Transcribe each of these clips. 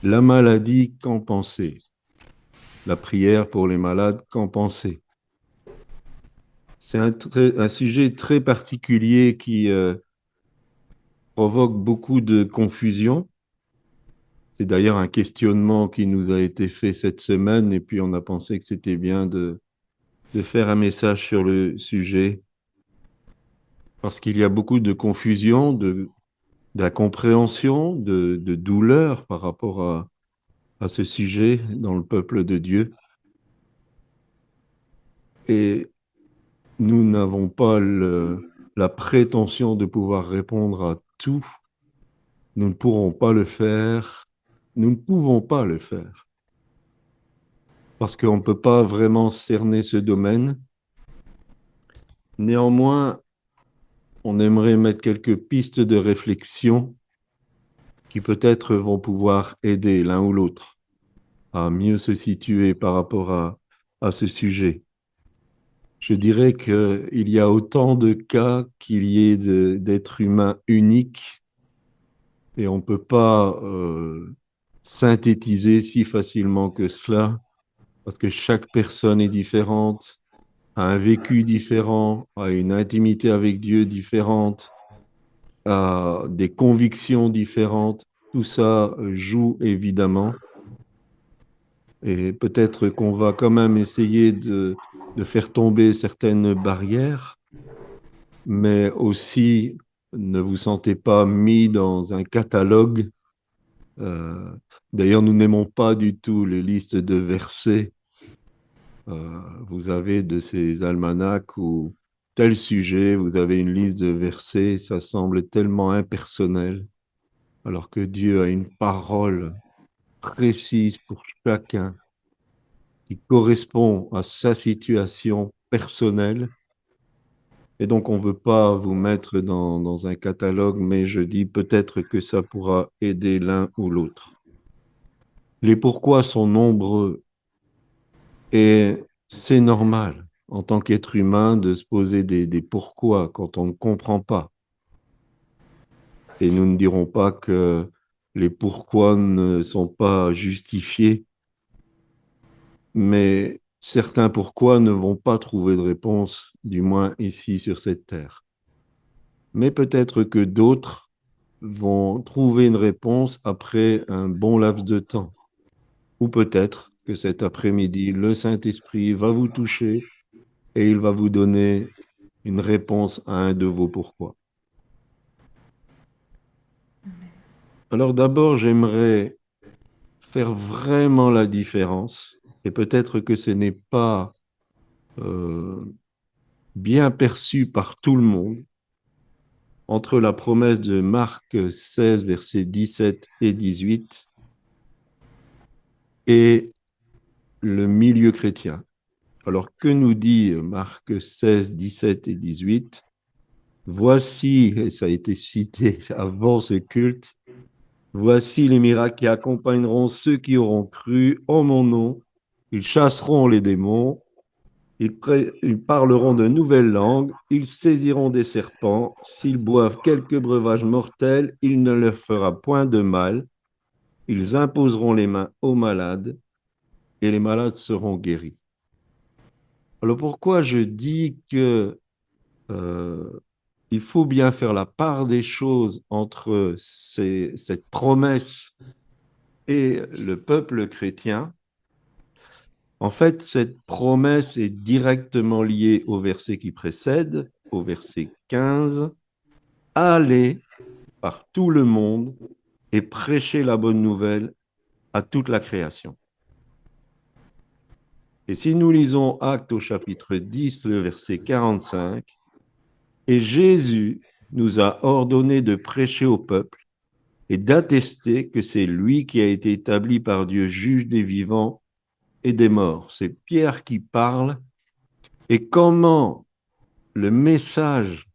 La maladie, qu'en penser? La prière pour les malades, qu'en penser? C'est un sujet très particulier qui provoque beaucoup de confusion. C'est d'ailleurs un questionnement qui nous a été fait cette semaine et puis on a pensé que c'était bien de faire un message sur le sujet parce qu'il y a beaucoup de confusion, d'incompréhension, de douleur par rapport à ce sujet dans le peuple de Dieu. Et nous n'avons pas la prétention de pouvoir répondre à tout. Nous ne pourrons pas le faire. Nous ne pouvons pas le faire parce qu'on ne peut pas vraiment cerner ce domaine. Néanmoins, on aimerait mettre quelques pistes de réflexion qui peut-être vont pouvoir aider l'un ou l'autre à mieux se situer par rapport à ce sujet. Je dirais qu'il y a autant de cas qu'il y ait d'êtres humains uniques et on ne peut pas synthétiser si facilement que cela parce que chaque personne est différente, a un vécu différent, a une intimité avec Dieu différente, a des convictions différentes. Tout ça joue évidemment. Et peut-être qu'on va quand même essayer de faire tomber certaines barrières, mais aussi ne vous sentez pas mis dans un catalogue. Euh, D'ailleurs, nous n'aimons pas du tout les listes de versets. Vous avez de ces almanachs où tel sujet, vous avez une liste de versets, ça semble tellement impersonnel, alors que Dieu a une parole précise pour chacun qui correspond à sa situation personnelle. Et donc, on ne veut pas vous mettre dans un catalogue, mais je dis peut-être que ça pourra aider l'un ou l'autre. Les pourquoi sont nombreux et c'est normal en tant qu'être humain de se poser des pourquoi quand on ne comprend pas. Et nous ne dirons pas que les pourquoi ne sont pas justifiés, mais certains pourquoi ne vont pas trouver de réponse, du moins ici sur cette terre. Mais peut-être que d'autres vont trouver une réponse après un bon laps de temps. Ou peut-être que cet après-midi, le Saint-Esprit va vous toucher et il va vous donner une réponse à un de vos pourquoi. Alors d'abord, j'aimerais faire vraiment la différence, et peut-être que ce n'est pas euh, bien perçu par tout le monde, entre la promesse de Marc 16, versets 17 et 18, et le milieu chrétien. Alors, que nous dit Marc 16, 17 et 18? Voici, et ça a été cité avant ce culte, voici les miracles qui accompagneront ceux qui auront cru en mon nom. Ils chasseront les démons, ils parleront de nouvelles langues, ils saisiront des serpents. S'ils boivent quelque breuvage mortel, il ne leur fera point de mal. Ils imposeront les mains aux malades et les malades seront guéris. Alors pourquoi je dis que euh, il faut bien faire la part des choses entre cette promesse et le peuple chrétien? En fait, cette promesse est directement liée au verset qui précède, au verset 15. Allez par tout le monde et prêchez la bonne nouvelle à toute la création. Et si nous lisons Actes au chapitre 10, le verset 45, et Jésus nous a ordonné de prêcher au peuple et d'attester que c'est lui qui a été établi par Dieu juge des vivants et des morts. C'est Pierre qui parle. Et comment le message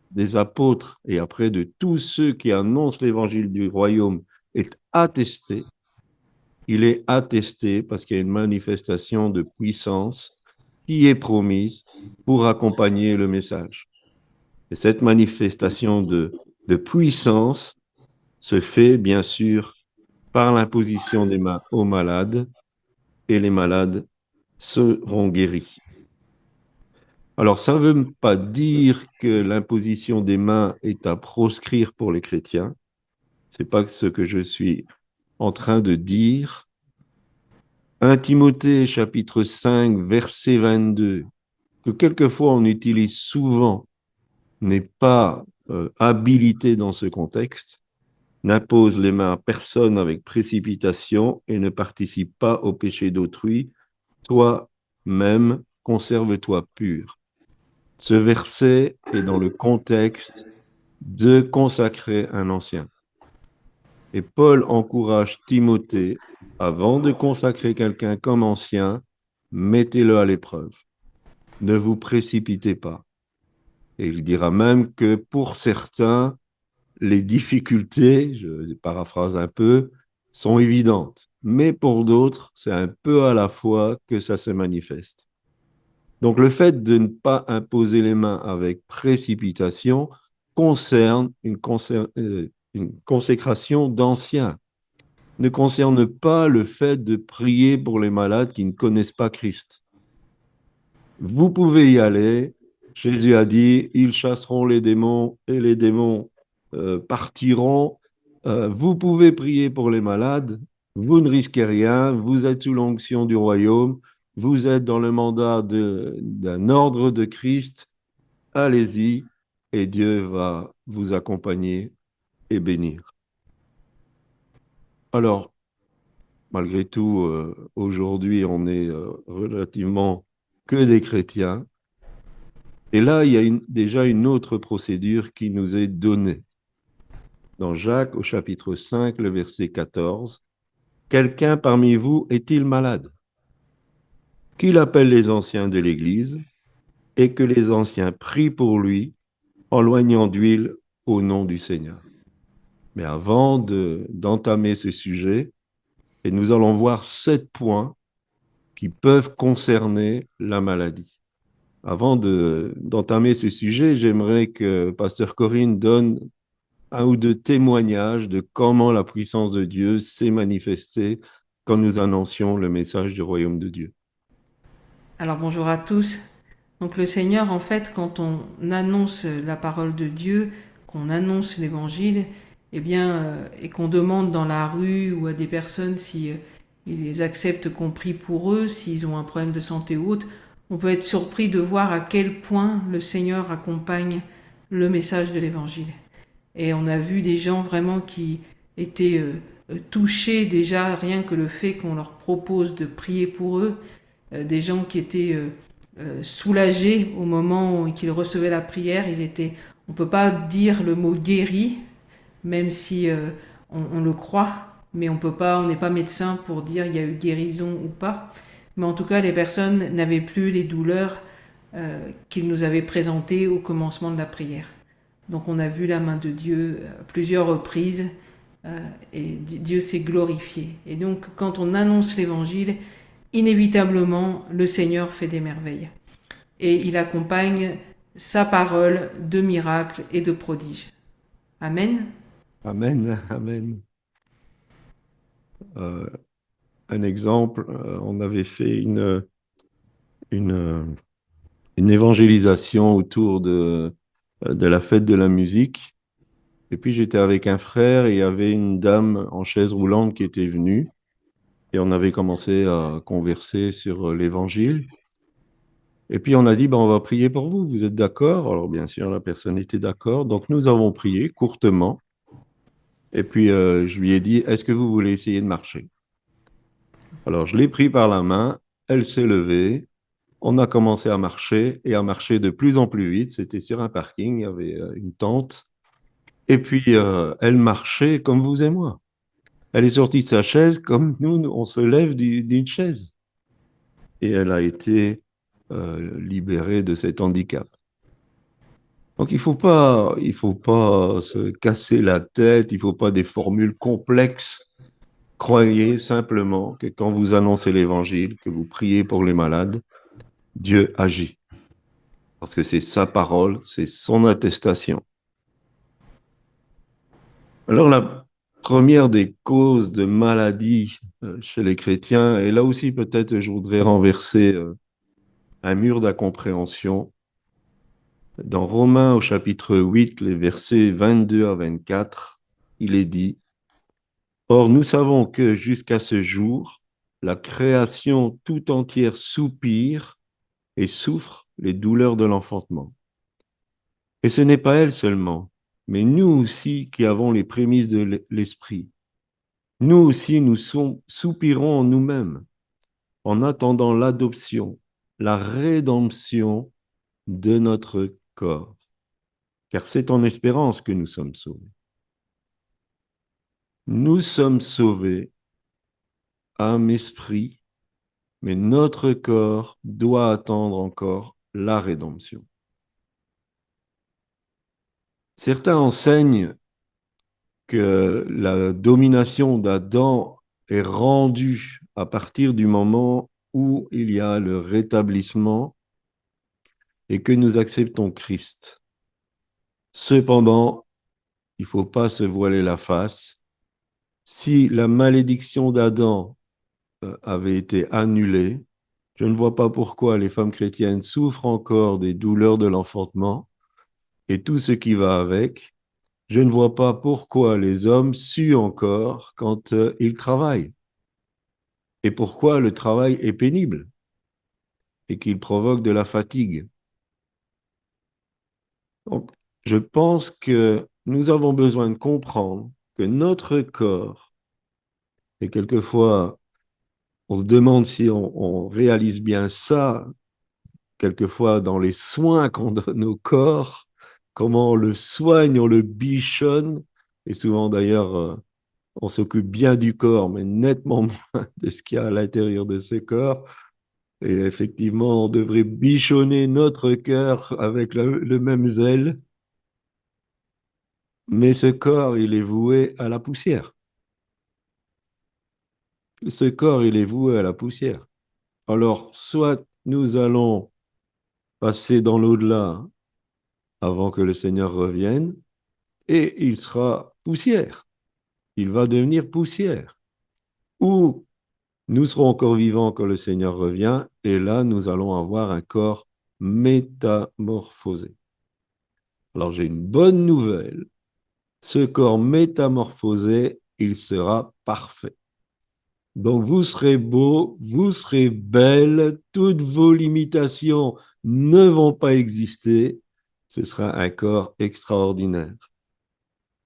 des apôtres et après de tous ceux qui annoncent l'évangile du royaume est attesté? Il est attesté parce qu'il y a une manifestation de puissance qui est promise pour accompagner le message. Et cette manifestation de puissance se fait, bien sûr, par l'imposition des mains aux malades, et les malades seront guéris. Alors, ça ne veut pas dire que l'imposition des mains est à proscrire pour les chrétiens. Ce n'est pas ce que je suis en train de dire. 1 Timothée chapitre 5, verset 22, que quelquefois on utilise souvent, n'est pas habilité dans ce contexte, n'impose les mains à personne avec précipitation et ne participe pas au péché d'autrui, toi-même conserve-toi pur. Ce verset est dans le contexte de consacrer un ancien. Et Paul encourage Timothée, avant de consacrer quelqu'un comme ancien, mettez-le à l'épreuve. Ne vous précipitez pas. Et il dira même que pour certains, les difficultés, je paraphrase un peu, sont évidentes. Mais pour d'autres, c'est un peu à la fois que ça se manifeste. Donc le fait de ne pas imposer les mains avec précipitation concerne une consécration d'anciens, ne concerne pas le fait de prier pour les malades qui ne connaissent pas Christ. Vous pouvez y aller. Jésus a dit, ils chasseront les démons et les démons partiront. Vous pouvez prier pour les malades. Vous ne risquez rien. Vous êtes sous l'onction du royaume. Vous êtes dans le mandat d'un ordre de Christ. Allez-y et Dieu va vous accompagner et bénir. Alors, malgré tout, aujourd'hui, on est relativement que des chrétiens. Et là, il y a déjà une autre procédure qui nous est donnée. Dans Jacques, au chapitre 5, le verset 14, quelqu'un parmi vous est-il malade? Qu'il appelle les anciens de l'Église et que les anciens prient pour lui en loignant d'huile au nom du Seigneur. Mais avant d'entamer ce sujet, et nous allons voir 7 points qui peuvent concerner la maladie. Avant d'entamer ce sujet, j'aimerais que Pasteur Corinne donne un ou deux témoignages de comment la puissance de Dieu s'est manifestée quand nous annoncions le message du royaume de Dieu. Alors bonjour à tous. Donc le Seigneur, en fait, quand on annonce la parole de Dieu, qu'on annonce l'évangile, et qu'on demande dans la rue ou à des personnes si ils acceptent qu'on prie pour eux, s'ils ont un problème de santé ou autre, on peut être surpris de voir à quel point le Seigneur accompagne le message de l'évangile. Et on a vu des gens vraiment qui étaient touchés déjà rien que le fait qu'on leur propose de prier pour eux, des gens qui étaient soulagés au moment où ils recevaient la prière. On ne peut pas dire le mot guéri, même si on le croit, mais on n'est pas médecin pour dire il y a eu guérison ou pas. Mais en tout cas, les personnes n'avaient plus les douleurs qu'ils nous avaient présentées au commencement de la prière. Donc on a vu la main de Dieu à plusieurs reprises et Dieu s'est glorifié. Et donc quand on annonce l'évangile, inévitablement le Seigneur fait des merveilles. Et il accompagne sa parole de miracles et de prodiges. Amen. Amen, amen. Euh, un exemple, on avait fait une, une évangélisation autour de la fête de la musique. Et puis j'étais avec un frère et il y avait une dame en chaise roulante qui était venue. Et on avait commencé à converser sur l'évangile. Et puis on a dit, ben, on va prier pour vous, vous êtes d'accord? Alors bien sûr, la personne était d'accord. Donc nous avons prié courtement. Et puis je lui ai dit, est-ce que vous voulez essayer de marcher? Alors je l'ai pris par la main, elle s'est levée, on a commencé à marcher et à marcher de plus en plus vite. C'était sur un parking, il y avait une tente. Et puis elle marchait comme vous et moi. Elle est sortie de sa chaise comme nous, on se lève d'une chaise. Et elle a été libérée de cet handicap. Donc il faut pas se casser la tête, il faut pas des formules complexes. Croyez simplement que quand vous annoncez l'évangile, que vous priez pour les malades, Dieu agit. Parce que c'est sa parole, c'est son attestation. Alors là, première des causes de maladie chez les chrétiens, et là aussi peut-être je voudrais renverser un mur d'incompréhension. Dans Romains au chapitre 8, les versets 22 à 24, il est dit, Or nous savons que jusqu'à ce jour, la création tout entière soupire et souffre les douleurs de l'enfantement. Et ce n'est pas elle seulement, mais nous aussi qui avons les prémices de l'esprit. Nous aussi, nous soupirons en nous-mêmes en attendant l'adoption, la rédemption de notre corps. Car c'est en espérance que nous sommes sauvés. Nous sommes sauvés, âme, esprit, mais notre corps doit attendre encore la rédemption. Certains enseignent que la domination d'Adam est rendue à partir du moment où il y a le rétablissement et que nous acceptons Christ. Cependant, il ne faut pas se voiler la face. Si la malédiction d'Adam avait été annulée, je ne vois pas pourquoi les femmes chrétiennes souffrent encore des douleurs de l'enfantement et tout ce qui va avec. Je ne vois pas pourquoi les hommes suent encore quand ils travaillent et pourquoi le travail est pénible et qu'il provoque de la fatigue. Donc, je pense que nous avons besoin de comprendre que notre corps, et quelquefois on se demande si on réalise bien ça, quelquefois dans les soins qu'on donne au corps, comment on le soigne, on le bichonne, et souvent d'ailleurs on s'occupe bien du corps, mais nettement moins de ce qu'il y a à l'intérieur de ce corps. Et effectivement, on devrait bichonner notre cœur avec le même zèle, mais ce corps, il est voué à la poussière. Ce corps, il est voué à la poussière. Alors, soit nous allons passer dans l'au-delà avant que le Seigneur revienne, et il sera poussière. Il va devenir poussière. Ou nous serons encore vivants quand le Seigneur revient, et là, nous allons avoir un corps métamorphosé. Alors, j'ai une bonne nouvelle. Ce corps métamorphosé, il sera parfait. Donc, vous serez beau, vous serez belle, toutes vos limitations ne vont pas exister. Ce sera un corps extraordinaire.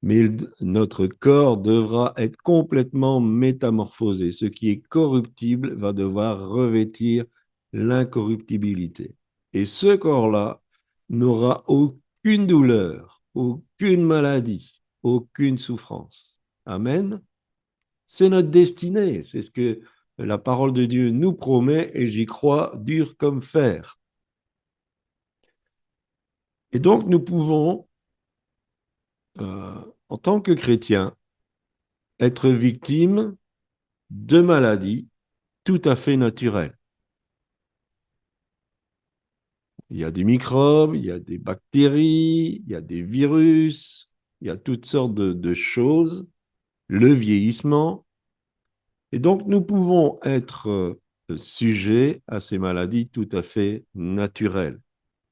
Mais notre corps devra être complètement métamorphosé. Ce qui est corruptible va devoir revêtir l'incorruptibilité. Et ce corps-là n'aura aucune douleur, aucune maladie, aucune souffrance. Amen. C'est notre destinée. C'est ce que la parole de Dieu nous promet et j'y crois dur comme fer. Et donc nous pouvons, en tant que chrétiens, être victimes de maladies tout à fait naturelles. Il y a des microbes, il y a des bactéries, il y a des virus, il y a toutes sortes de choses, le vieillissement. Et donc, nous pouvons être sujets à ces maladies tout à fait naturelles.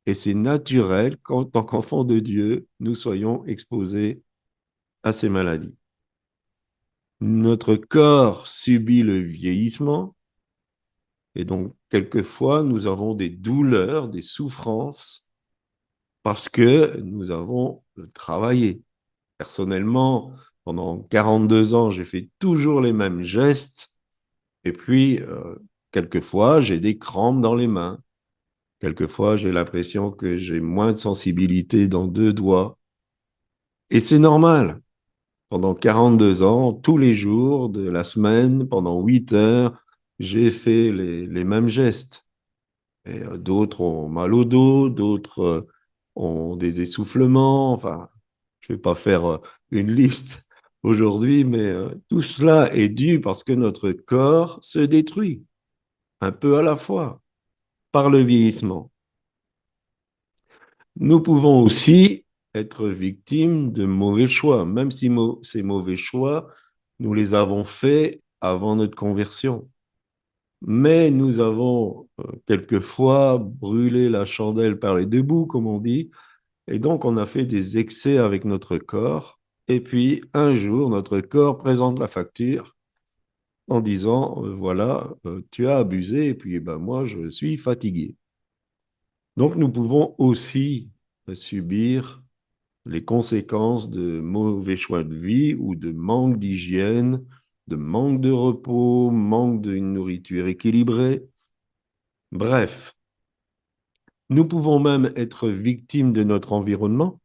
Et c'est naturel qu'en tant qu'enfants de Dieu, nous soyons exposés à ces maladies. Notre corps subit le vieillissement, et donc, quelquefois, nous avons des douleurs, des souffrances, parce que nous avons travaillé. Personnellement, pendant 42 ans, j'ai fait toujours les mêmes gestes. Et puis, quelquefois, j'ai des crampes dans les mains. Quelquefois, j'ai l'impression que j'ai moins de sensibilité dans deux doigts. Et c'est normal. Pendant 42 ans, tous les jours de la semaine, pendant 8 heures, j'ai fait les mêmes gestes. Et d'autres ont mal au dos, d'autres ont des essoufflements. Enfin, je ne vais pas faire une liste aujourd'hui, mais tout cela est dû parce que notre corps se détruit un peu à la fois par le vieillissement. Nous pouvons aussi être victime de mauvais choix, même si ces mauvais choix, nous les avons faits avant notre conversion. Mais nous avons quelquefois brûlé la chandelle par les deux bouts, comme on dit, et donc on a fait des excès avec notre corps. Et puis un jour, notre corps présente la facture en disant, voilà, tu as abusé, et puis ben, moi, je suis fatigué. Donc nous pouvons aussi subir les conséquences de mauvais choix de vie ou de manque d'hygiène, de manque de repos, manque d'une nourriture équilibrée. Bref, nous pouvons même être victimes de notre environnement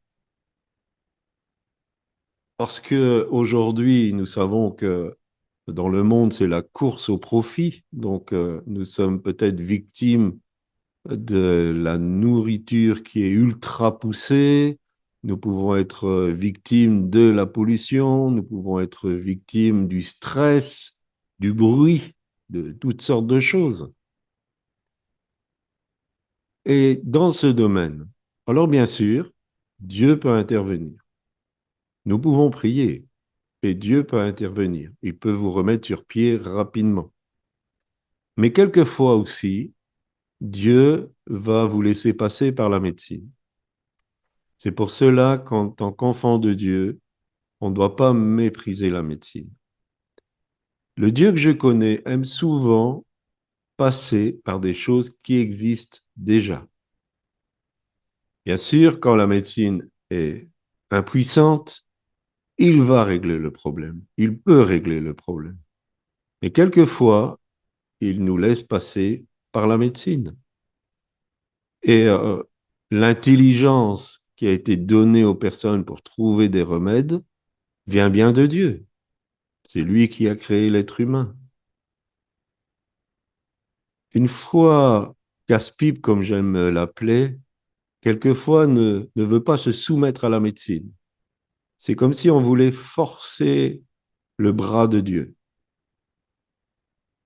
parce que aujourd'hui, nous savons que dans le monde, c'est la course au profit. Donc, nous sommes peut-être victimes de la nourriture qui est ultra poussée. Nous pouvons être victimes de la pollution. Nous pouvons être victimes du stress, du bruit, de toutes sortes de choses. Et dans ce domaine, alors bien sûr, Dieu peut intervenir. Nous pouvons prier et Dieu peut intervenir. Il peut vous remettre sur pied rapidement. Mais quelquefois aussi, Dieu va vous laisser passer par la médecine. C'est pour cela qu'en tant qu'enfant de Dieu, on ne doit pas mépriser la médecine. Le Dieu que je connais aime souvent passer par des choses qui existent déjà. Bien sûr, quand la médecine est impuissante, il va régler le problème. Il peut régler le problème. Mais quelquefois, il nous laisse passer par la médecine. Et l'intelligence qui a été donnée aux personnes pour trouver des remèdes vient bien de Dieu. C'est lui qui a créé l'être humain. Une fois casse-pipe, comme j'aime l'appeler, quelquefois ne veut pas se soumettre à la médecine. C'est comme si on voulait forcer le bras de Dieu.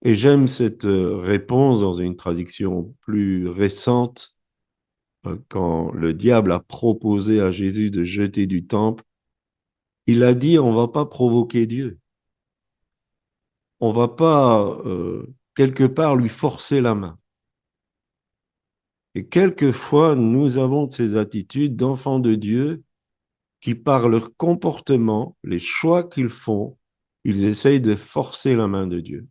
Et j'aime cette réponse dans une traduction plus récente, quand le diable a proposé à Jésus de jeter du temple. Il a dit, on ne va pas provoquer Dieu. On ne va pas, quelque part, lui forcer la main. Et quelquefois, nous avons ces attitudes d'enfants de Dieu qui, par leur comportement, les choix qu'ils font, ils essayent de forcer la main de Dieu.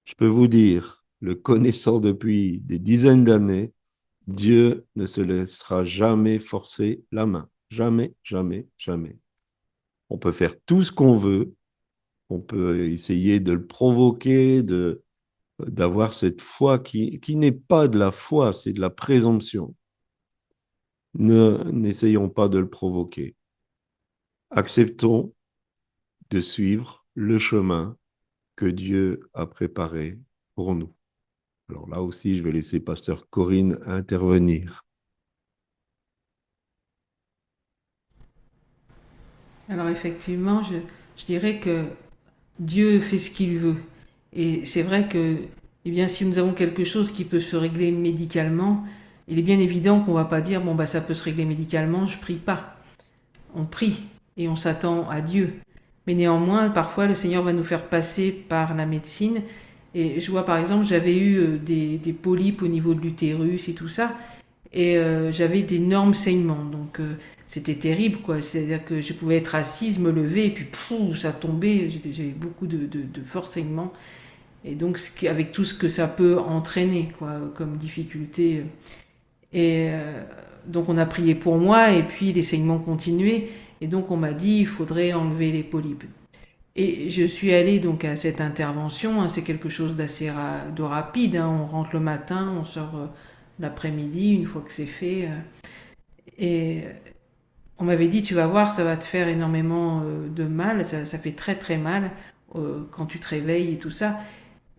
Je peux vous dire, le connaissant depuis des dizaines d'années, Dieu ne se laissera jamais forcer la main. Jamais, jamais, jamais. On peut faire tout ce qu'on veut. On peut essayer de le provoquer, d'avoir cette foi qui n'est pas de la foi, c'est de la présomption. N'essayons pas de le provoquer. Acceptons de suivre le chemin que Dieu a préparé pour nous. Alors là aussi, je vais laisser Pasteur Corinne intervenir. Alors effectivement, je dirais que Dieu fait ce qu'il veut. Et c'est vrai que, eh bien, si nous avons quelque chose qui peut se régler médicalement, il est bien évident qu'on ne va pas dire, bon, bah, ça peut se régler médicalement, je prie pas. On prie et on s'attend à Dieu. Mais néanmoins, parfois, le Seigneur va nous faire passer par la médecine. Et je vois, par exemple, j'avais eu des polypes au niveau de l'utérus et tout ça. Et j'avais d'énormes saignements. Donc, c'était terrible, quoi. C'est-à-dire que je pouvais être assise, me lever, et puis, pouf, ça tombait. J'avais beaucoup de forts saignements. Et donc, avec tout ce que ça peut entraîner, quoi, comme difficulté. Et donc, on a prié pour moi, et puis les saignements continuaient. Et donc, on m'a dit, il faudrait enlever les polypes. Et je suis allée donc à cette intervention. Hein, c'est quelque chose d'assez de rapide. Hein, on rentre le matin, on sort l'après-midi, une fois que c'est fait. Et on m'avait dit, tu vas voir, ça va te faire énormément de mal. Ça fait très très mal quand tu te réveilles et tout ça.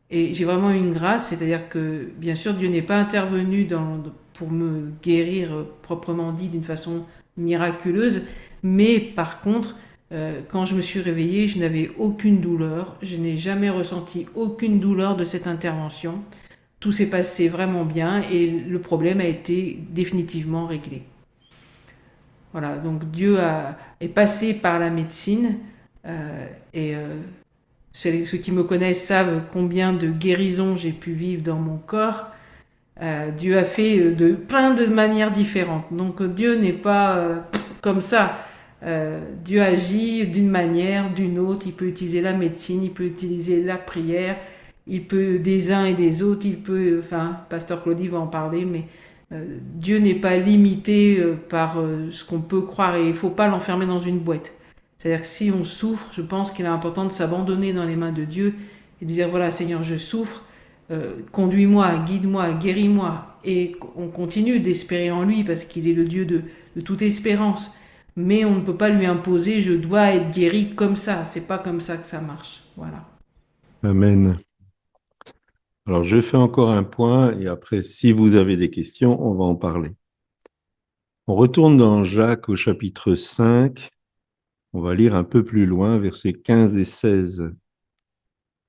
Et j'ai vraiment eu une grâce, c'est-à-dire que bien sûr Dieu n'est pas intervenu pour me guérir proprement dit d'une façon miraculeuse, mais par contre, quand je me suis réveillée, je n'avais aucune douleur, je n'ai jamais ressenti aucune douleur de cette intervention. Tout s'est passé vraiment bien et le problème a été définitivement réglé. Voilà, donc est passé par la médecine et ceux qui me connaissent savent combien de guérisons j'ai pu vivre dans mon corps. Dieu a fait de plein de manières différentes. Donc Dieu n'est pas comme ça. Dieu agit d'une manière, d'une autre. Il peut utiliser la médecine, il peut utiliser la prière, il peut des uns et des autres. Il peut, enfin, Pasteur Claudie va en parler, mais Dieu n'est pas limité par ce qu'on peut croire et il ne faut pas l'enfermer dans une boîte. C'est-à-dire que si on souffre, je pense qu'il est important de s'abandonner dans les mains de Dieu et de dire voilà Seigneur, je souffre, conduis-moi, guide-moi, guéris-moi. Et on continue d'espérer en lui parce qu'il est le Dieu de toute espérance. Mais on ne peut pas lui imposer je dois être guéri comme ça. C'est pas comme ça que ça marche. Voilà. Amen. Alors, je fais encore un point et après, si vous avez des questions, on va en parler. On retourne dans Jacques au chapitre 5. On va lire un peu plus loin, versets 15 et 16.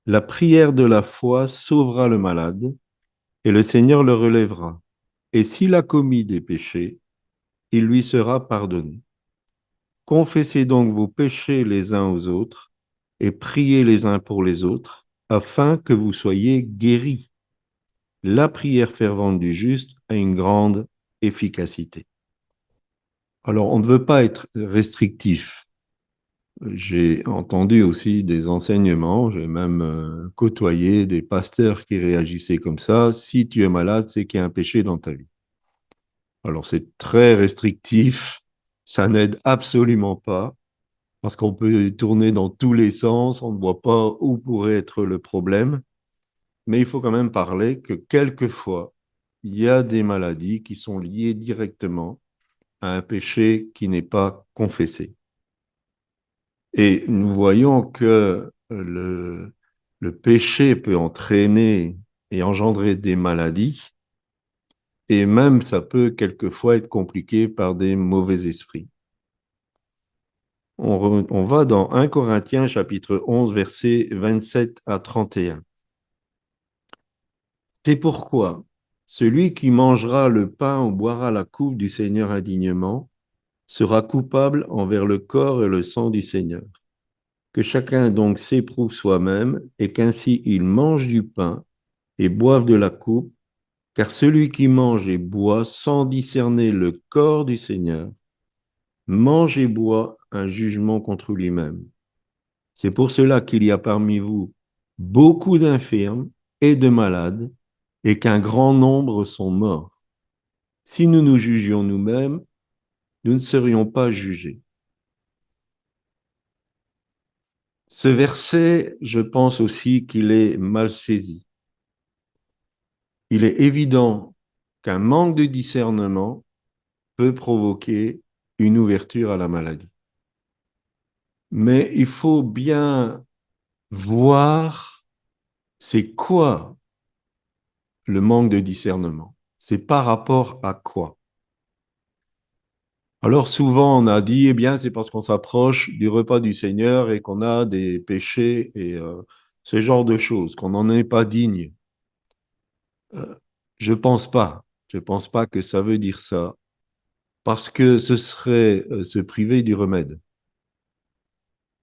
La prière de la foi sauvera le malade et le Seigneur le relèvera. Et s'il a commis des péchés, il lui sera pardonné. Confessez donc vos péchés les uns aux autres et priez les uns pour les autres, afin que vous soyez guéris. La prière fervente du juste a une grande efficacité. Alors, on ne veut pas être restrictif. J'ai entendu aussi des enseignements, j'ai même côtoyé des pasteurs qui réagissaient comme ça. Si tu es malade, c'est qu'il y a un péché dans ta vie. Alors, c'est très restrictif, ça n'aide absolument pas. Parce qu'on peut tourner dans tous les sens, on ne voit pas où pourrait être le problème, mais il faut quand même parler que quelquefois, il y a des maladies qui sont liées directement à un péché qui n'est pas confessé. Et nous voyons que le péché peut entraîner et engendrer des maladies, et même ça peut quelquefois être compliqué par des mauvais esprits. On va dans 1 Corinthiens chapitre 11, versets 27 à 31. C'est pourquoi celui qui mangera le pain ou boira la coupe du Seigneur indignement sera coupable envers le corps et le sang du Seigneur. Que chacun donc s'éprouve soi-même et qu'ainsi il mange du pain et boive de la coupe, car celui qui mange et boit sans discerner le corps du Seigneur mange et boit un jugement contre lui-même. C'est pour cela qu'il y a parmi vous beaucoup d'infirmes et de malades, et qu'un grand nombre sont morts. Si nous nous jugions nous-mêmes, nous ne serions pas jugés. Ce verset, je pense aussi qu'il est mal saisi. Il est évident qu'un manque de discernement peut provoquer une ouverture à la maladie. Mais il faut bien voir c'est quoi le manque de discernement. C'est par rapport à quoi? Alors souvent on a dit, eh bien, c'est parce qu'on s'approche du repas du Seigneur et qu'on a des péchés et ce genre de choses, qu'on n'en est pas digne. Euh, je pense pas. Je pense pas que ça veut dire ça, parce que ce serait se priver du remède.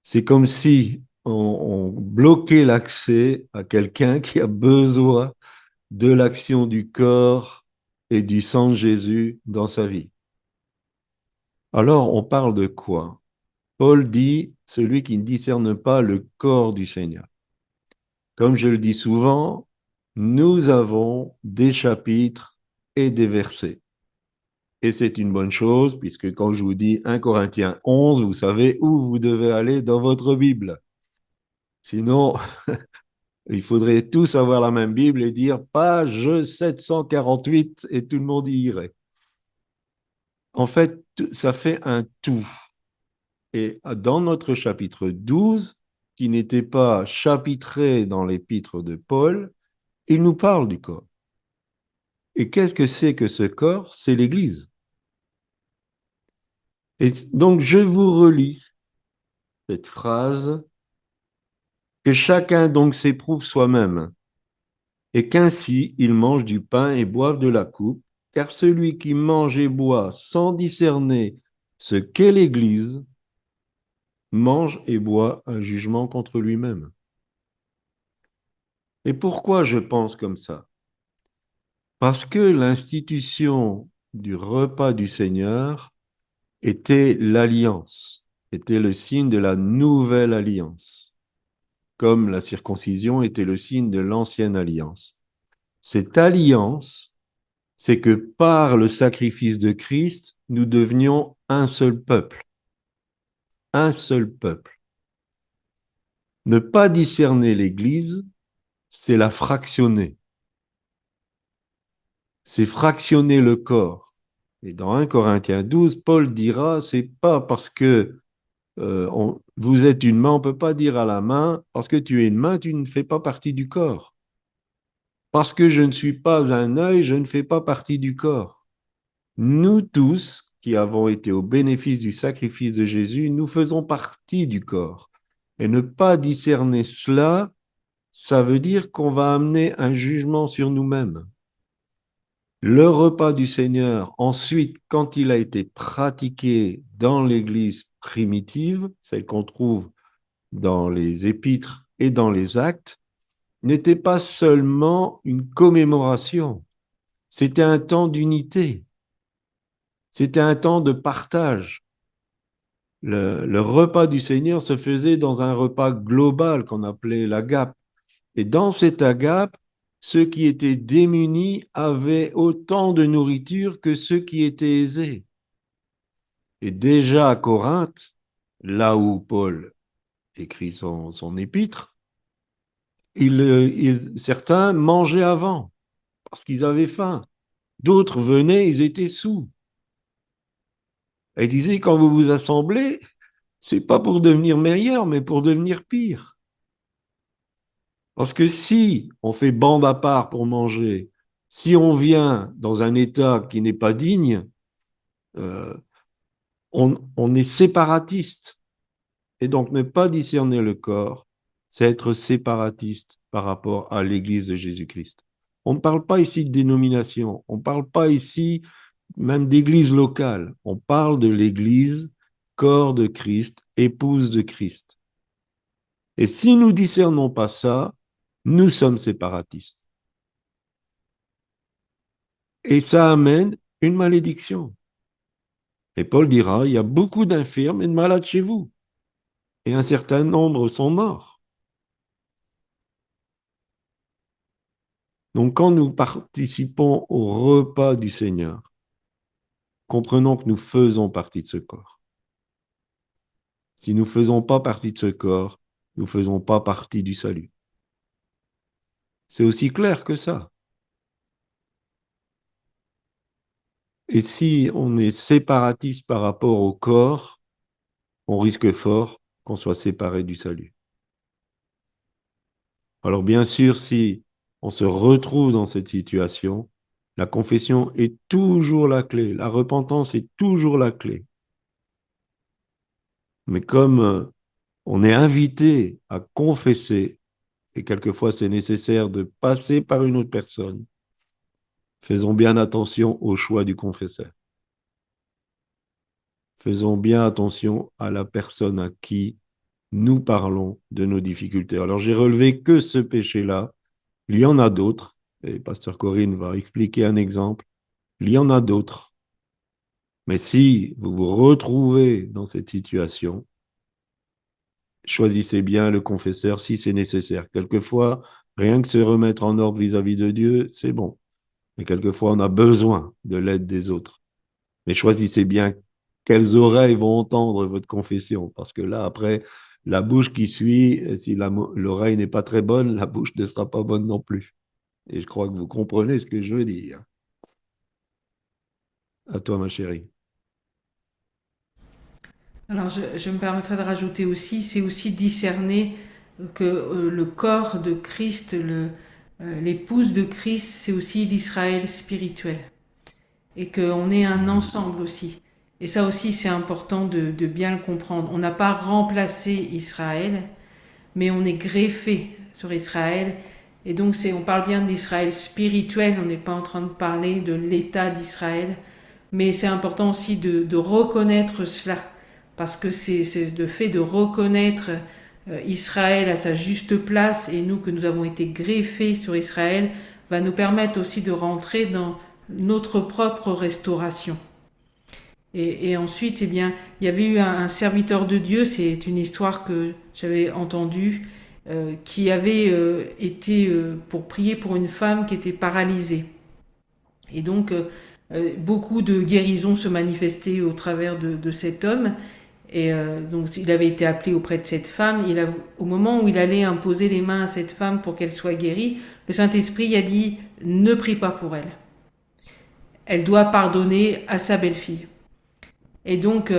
C'est comme si on bloquait l'accès à quelqu'un qui a besoin de l'action du corps et du sang de Jésus dans sa vie. Alors on parle de quoi? Paul dit, celui qui ne discerne pas le corps du Seigneur. Comme je le dis souvent, nous avons des chapitres et des versets. Et c'est une bonne chose, puisque quand je vous dis 1 Corinthiens 11, vous savez où vous devez aller dans votre Bible. Sinon, il faudrait tous avoir la même Bible et dire page 748 et tout le monde y irait. En fait, ça fait un tout. Et dans notre chapitre 12, qui n'était pas chapitré dans l'épître de Paul, il nous parle du corps. Et qu'est-ce que c'est que ce corps? C'est l'Église. Et donc, je vous relis cette phrase, que chacun donc s'éprouve soi-même, et qu'ainsi il mange du pain et boive de la coupe, car celui qui mange et boit sans discerner ce qu'est l'Église mange et boit un jugement contre lui-même. Et pourquoi je pense comme ça? Parce que l'institution du repas du Seigneur était l'alliance, était le signe de la nouvelle alliance, comme la circoncision était le signe de l'ancienne alliance. Cette alliance, c'est que par le sacrifice de Christ, nous devenions un seul peuple. Un seul peuple. Ne pas discerner l'Église, c'est la fractionner. C'est fractionner le corps. Et dans 1 Corinthiens 12, Paul dira, c'est pas parce que vous êtes une main, on ne peut pas dire à la main, parce que tu es une main, tu ne fais pas partie du corps. Parce que je ne suis pas un œil, je ne fais pas partie du corps. Nous tous qui avons été au bénéfice du sacrifice de Jésus, nous faisons partie du corps. Et ne pas discerner cela, ça veut dire qu'on va amener un jugement sur nous-mêmes. Le repas du Seigneur, ensuite, quand il a été pratiqué dans l'Église primitive, celle qu'on trouve dans les épîtres et dans les actes, n'était pas seulement une commémoration, c'était un temps d'unité, c'était un temps de partage. Le repas du Seigneur se faisait dans un repas global qu'on appelait l'agape. Et dans cet agape, ceux qui étaient démunis avaient autant de nourriture que ceux qui étaient aisés. Et déjà à Corinthe, là où Paul écrit son épître, certains mangeaient avant parce qu'ils avaient faim. D'autres venaient, ils étaient saouls. Et il disait, quand vous vous assemblez, c'est pas pour devenir meilleur, mais pour devenir pire. Parce que si on fait bande à part pour manger, si on vient dans un état qui n'est pas digne, euh, on est séparatiste. Et donc ne pas discerner le corps, c'est être séparatiste par rapport à l'Église de Jésus-Christ. On ne parle pas ici de dénomination, on ne parle pas ici même d'église locale, on parle de l'Église, corps de Christ, épouse de Christ. Et si nous discernons pas ça, nous sommes séparatistes. Et ça amène une malédiction. Et Paul dira, il y a beaucoup d'infirmes et de malades chez vous. Et un certain nombre sont morts. Donc quand nous participons au repas du Seigneur, comprenons que nous faisons partie de ce corps. Si nous ne faisons pas partie de ce corps, nous ne faisons pas partie du salut. C'est aussi clair que ça. Et si on est séparatiste par rapport au corps, on risque fort qu'on soit séparé du salut. Alors bien sûr, si on se retrouve dans cette situation, la confession est toujours la clé, la repentance est toujours la clé. Mais comme on est invité à confesser, et quelquefois c'est nécessaire de passer par une autre personne, faisons bien attention au choix du confesseur. Faisons bien attention à la personne à qui nous parlons de nos difficultés. Alors j'ai relevé que ce péché-là, il y en a d'autres, et Pasteur Corinne va expliquer un exemple, il y en a d'autres. Mais si vous vous retrouvez dans cette situation, choisissez bien le confesseur si c'est nécessaire. Quelquefois, rien que se remettre en ordre vis-à-vis de Dieu, c'est bon. Mais quelquefois, on a besoin de l'aide des autres. Mais choisissez bien quelles oreilles vont entendre votre confession. Parce que là, après, la bouche qui suit, si l'oreille n'est pas très bonne, la bouche ne sera pas bonne non plus. Et je crois que vous comprenez ce que je veux dire. À toi, ma chérie. Alors je me permettrai de rajouter aussi, c'est aussi discerner que le corps de Christ, l'épouse de Christ, c'est aussi l'Israël spirituel. Et qu'on est un ensemble aussi. Et ça aussi, c'est important de bien le comprendre. On n'a pas remplacé Israël, mais on est greffé sur Israël. Et donc, on parle bien d'Israël spirituel, on n'est pas en train de parler de l'État d'Israël, Mais c'est important aussi de reconnaître cela, parce que c'est le fait de reconnaître Israël à sa juste place et nous que nous avons été greffés sur Israël va nous permettre aussi de rentrer dans notre propre restauration. Et ensuite, eh bien, il y avait eu un serviteur de Dieu, c'est une histoire que j'avais entendue, qui avait été pour prier pour une femme qui était paralysée. Et donc, beaucoup de guérisons se manifestaient au travers de cet homme. Et donc, il avait été appelé auprès de cette femme. Au moment où il allait imposer les mains à cette femme pour qu'elle soit guérie, le Saint-Esprit a dit ne prie pas pour elle. Elle doit pardonner à sa belle-fille. Et donc,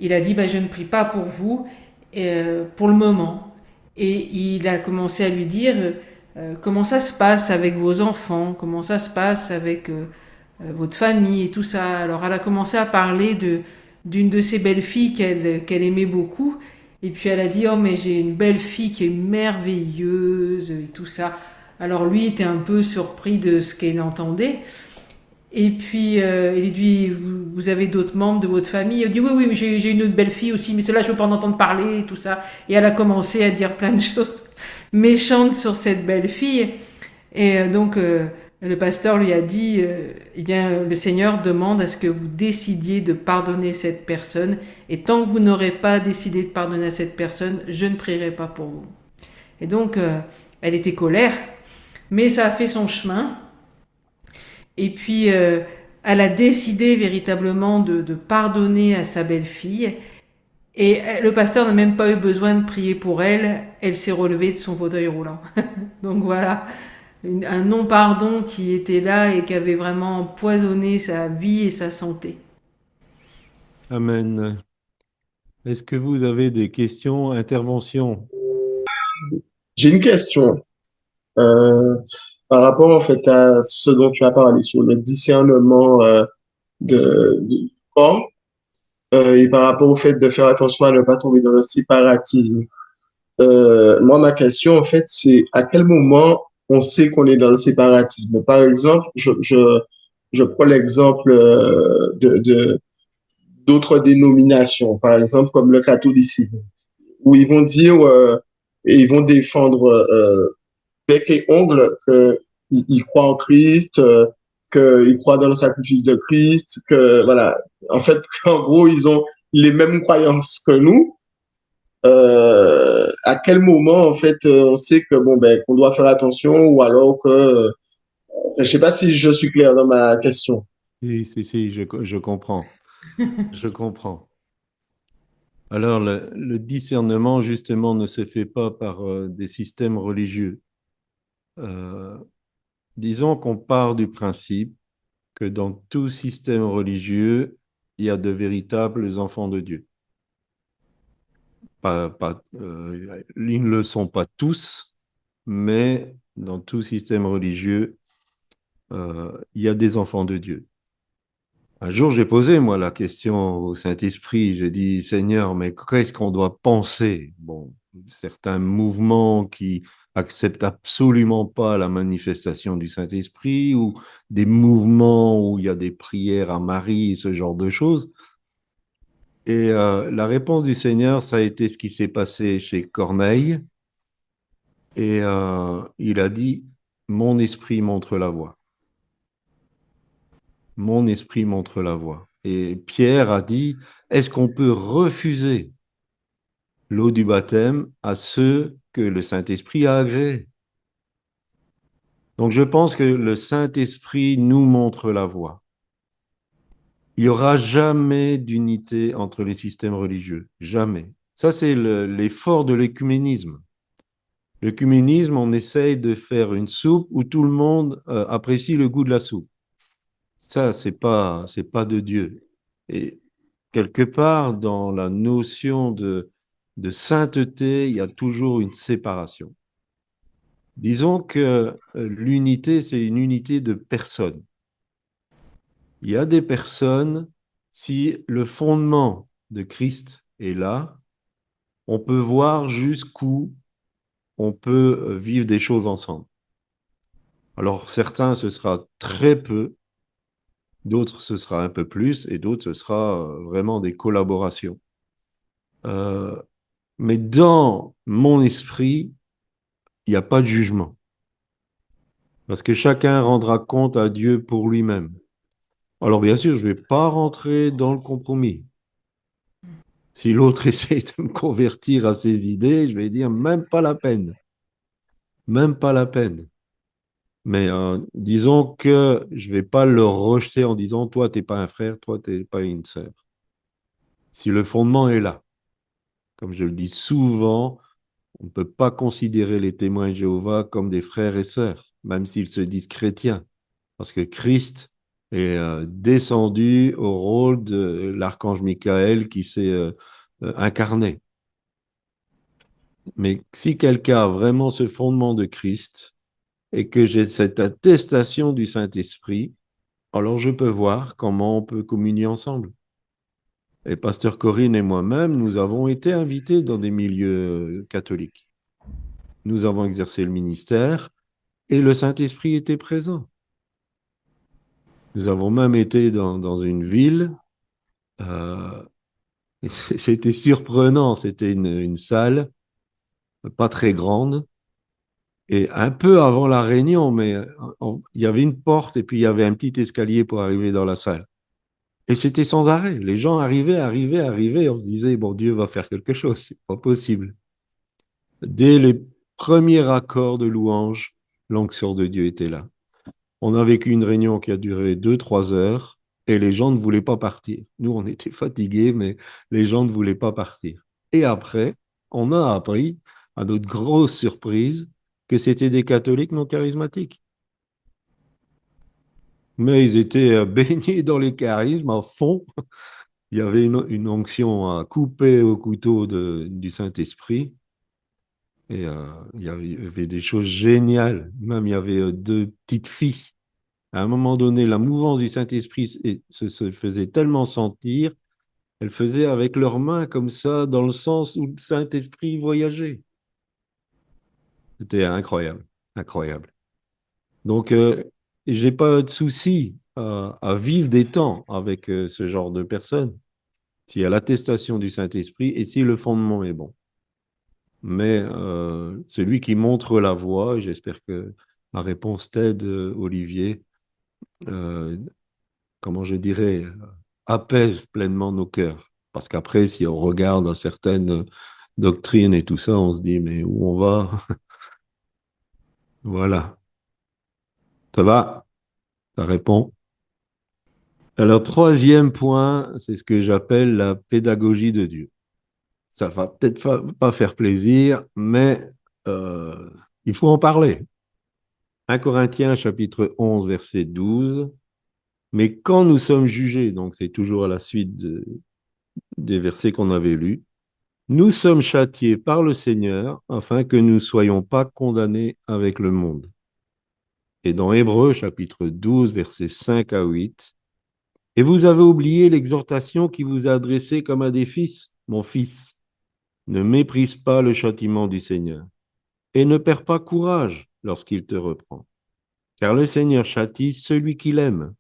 il a dit je ne prie pas pour vous pour le moment. Et il a commencé à lui dire comment ça se passe avec vos enfants, comment ça se passe avec votre famille et tout ça. Alors elle a commencé à parler d'une de ses belles-filles qu'elle aimait beaucoup. Et puis elle a dit oh mais j'ai une belle-fille qui est merveilleuse et tout ça. Alors lui était un peu surpris de ce qu'elle entendait. Et puis il dit vous avez d'autres membres de votre famille. Elle dit oui oui mais j'ai une autre belle-fille aussi mais celle-là je veux pas en entendre parler et tout ça. Et elle a commencé à dire plein de choses méchantes sur cette belle-fille. Et donc, le pasteur lui a dit, eh bien, le Seigneur demande à ce que vous décidiez de pardonner cette personne. Et tant que vous n'aurez pas décidé de pardonner à cette personne, je ne prierai pas pour vous. Et donc, elle était colère, mais ça a fait son chemin. Et puis, elle a décidé véritablement de pardonner à sa belle-fille. Et le pasteur n'a même pas eu besoin de prier pour elle. Elle s'est relevée de son fauteuil roulant. Donc voilà, un non-pardon qui était là et qui avait vraiment empoisonné sa vie et sa santé. Amen. Est-ce que vous avez des questions, interventions? J'ai une question euh, par rapport en fait à ce dont tu as parlé sur le discernement du corps et par rapport au fait de faire attention à ne pas tomber dans le séparatisme. Moi, ma question en fait, c'est à quel moment on sait qu'on est dans le séparatisme. Par exemple, je prends l'exemple d'autres dénominations, par exemple comme le catholicisme, où ils vont dire et ils vont défendre bec et ongle qu'ils croient en Christ, qu'ils croient dans le sacrifice de Christ, que voilà, en fait, en gros, ils ont les mêmes croyances que nous. À quel moment, en fait, on sait que bon ben qu'on doit faire attention ou alors que je sais pas si je suis clair dans ma question. Si, je comprends. Je comprends. Alors, le discernement, justement, ne se fait pas par des systèmes religieux. Euh, Disons qu'on part du principe que dans tout système religieux, il y a de véritables enfants de Dieu. Ils ne le sont pas tous, mais dans tout système religieux, il y a des enfants de Dieu. Un jour, j'ai posé, moi, la question au Saint-Esprit. J'ai dit, Seigneur, mais qu'est-ce qu'on doit penser? Bon, certains mouvements qui acceptent absolument pas la manifestation du Saint-Esprit ou des mouvements où il y a des prières à Marie, ce genre de choses. Et la réponse du Seigneur, ça a été ce qui s'est passé chez Corneille. Et il a dit, mon esprit montre la voie. Mon esprit montre la voie. Et Pierre a dit, est-ce qu'on peut refuser l'eau du baptême à ceux que le Saint-Esprit a agréés? Donc je pense que le Saint-Esprit nous montre la voie. Il n'y aura jamais d'unité entre les systèmes religieux. Jamais. Ça, c'est l'effort de l'écuménisme. L'écuménisme, on essaye de faire une soupe où tout le monde apprécie le goût de la soupe. Ça, c'est pas de Dieu. Et quelque part, dans la notion de sainteté, il y a toujours une séparation. Disons que l'unité, c'est une unité de personnes. Il y a des personnes, si le fondement de Christ est là, on peut voir jusqu'où on peut vivre des choses ensemble. Alors certains, ce sera très peu, d'autres ce sera un peu plus, et d'autres ce sera vraiment des collaborations. Mais dans mon esprit, il n'y a pas de jugement, parce que chacun rendra compte à Dieu pour lui-même. Alors bien sûr, je ne vais pas rentrer dans le compromis. Si l'autre essaie de me convertir à ses idées, je vais dire même pas la peine. Même pas la peine. Mais disons que je ne vais pas le rejeter en disant, toi, tu n'es pas un frère, toi, tu n'es pas une sœur. Si le fondement est là, comme je le dis souvent, on ne peut pas considérer les témoins de Jéhovah comme des frères et sœurs, même s'ils se disent chrétiens, parce que Christ est descendu au rôle de l'archange Michael qui s'est incarné. Mais si quelqu'un a vraiment ce fondement de Christ et que j'ai cette attestation du Saint-Esprit, alors je peux voir comment on peut communier ensemble. Et Pasteur Corinne et moi-même, nous avons été invités dans des milieux catholiques. Nous avons exercé le ministère et le Saint-Esprit était présent. Nous avons même été dans une ville, euh, c'était surprenant, c'était une salle pas très grande, et un peu avant la réunion, mais il y avait une porte et puis il y avait un petit escalier pour arriver dans la salle. Et c'était sans arrêt. Les gens arrivaient. On se disait, bon, Dieu va faire quelque chose. C'est pas possible. Dès les premiers accords de louange, l'onction de Dieu était là. On a vécu une réunion qui a duré 2, 3 heures et les gens ne voulaient pas partir. Nous, on était fatigués, mais les gens ne voulaient pas partir. Et après, on a appris, à notre grosse surprise, que c'était des catholiques non charismatiques. Mais ils étaient baignés dans les charismes à fond. Il y avait une onction à couper au couteau du Saint-Esprit. Et il y avait des choses géniales. Même il y avait 2 petites filles. À un moment donné, la mouvance du Saint-Esprit se faisait tellement sentir, elles faisaient avec leurs mains comme ça, dans le sens où le Saint-Esprit voyageait. C'était incroyable, incroyable. Donc, j'ai pas de souci à vivre des temps avec ce genre de personnes, s'il y a l'attestation du Saint-Esprit et si le fondement est bon. Mais celui qui montre la voie, et j'espère que ma réponse t'aide, Olivier, euh, comment je dirais, apaise pleinement nos cœurs. Parce qu'après, si on regarde certaines doctrines et tout ça, on se dit, mais où on va? Voilà. Ça va? Ça répond. Alors, troisième point, c'est ce que j'appelle la pédagogie de Dieu. Ça va peut-être pas faire plaisir, mais euh, il faut en parler. 1 Corinthiens chapitre 11, verset 12. Mais quand nous sommes jugés, donc c'est toujours à la suite des versets qu'on avait lus, nous sommes châtiés par le Seigneur afin que nous ne soyons pas condamnés avec le monde. Et dans Hébreux chapitre 12, versets 5 à 8, et vous avez oublié l'exhortation qui vous a adressée comme à des fils, mon fils, ne méprise pas le châtiment du Seigneur et ne perds pas courage lorsqu'il te reprend. Car le Seigneur châtie celui qu'il aime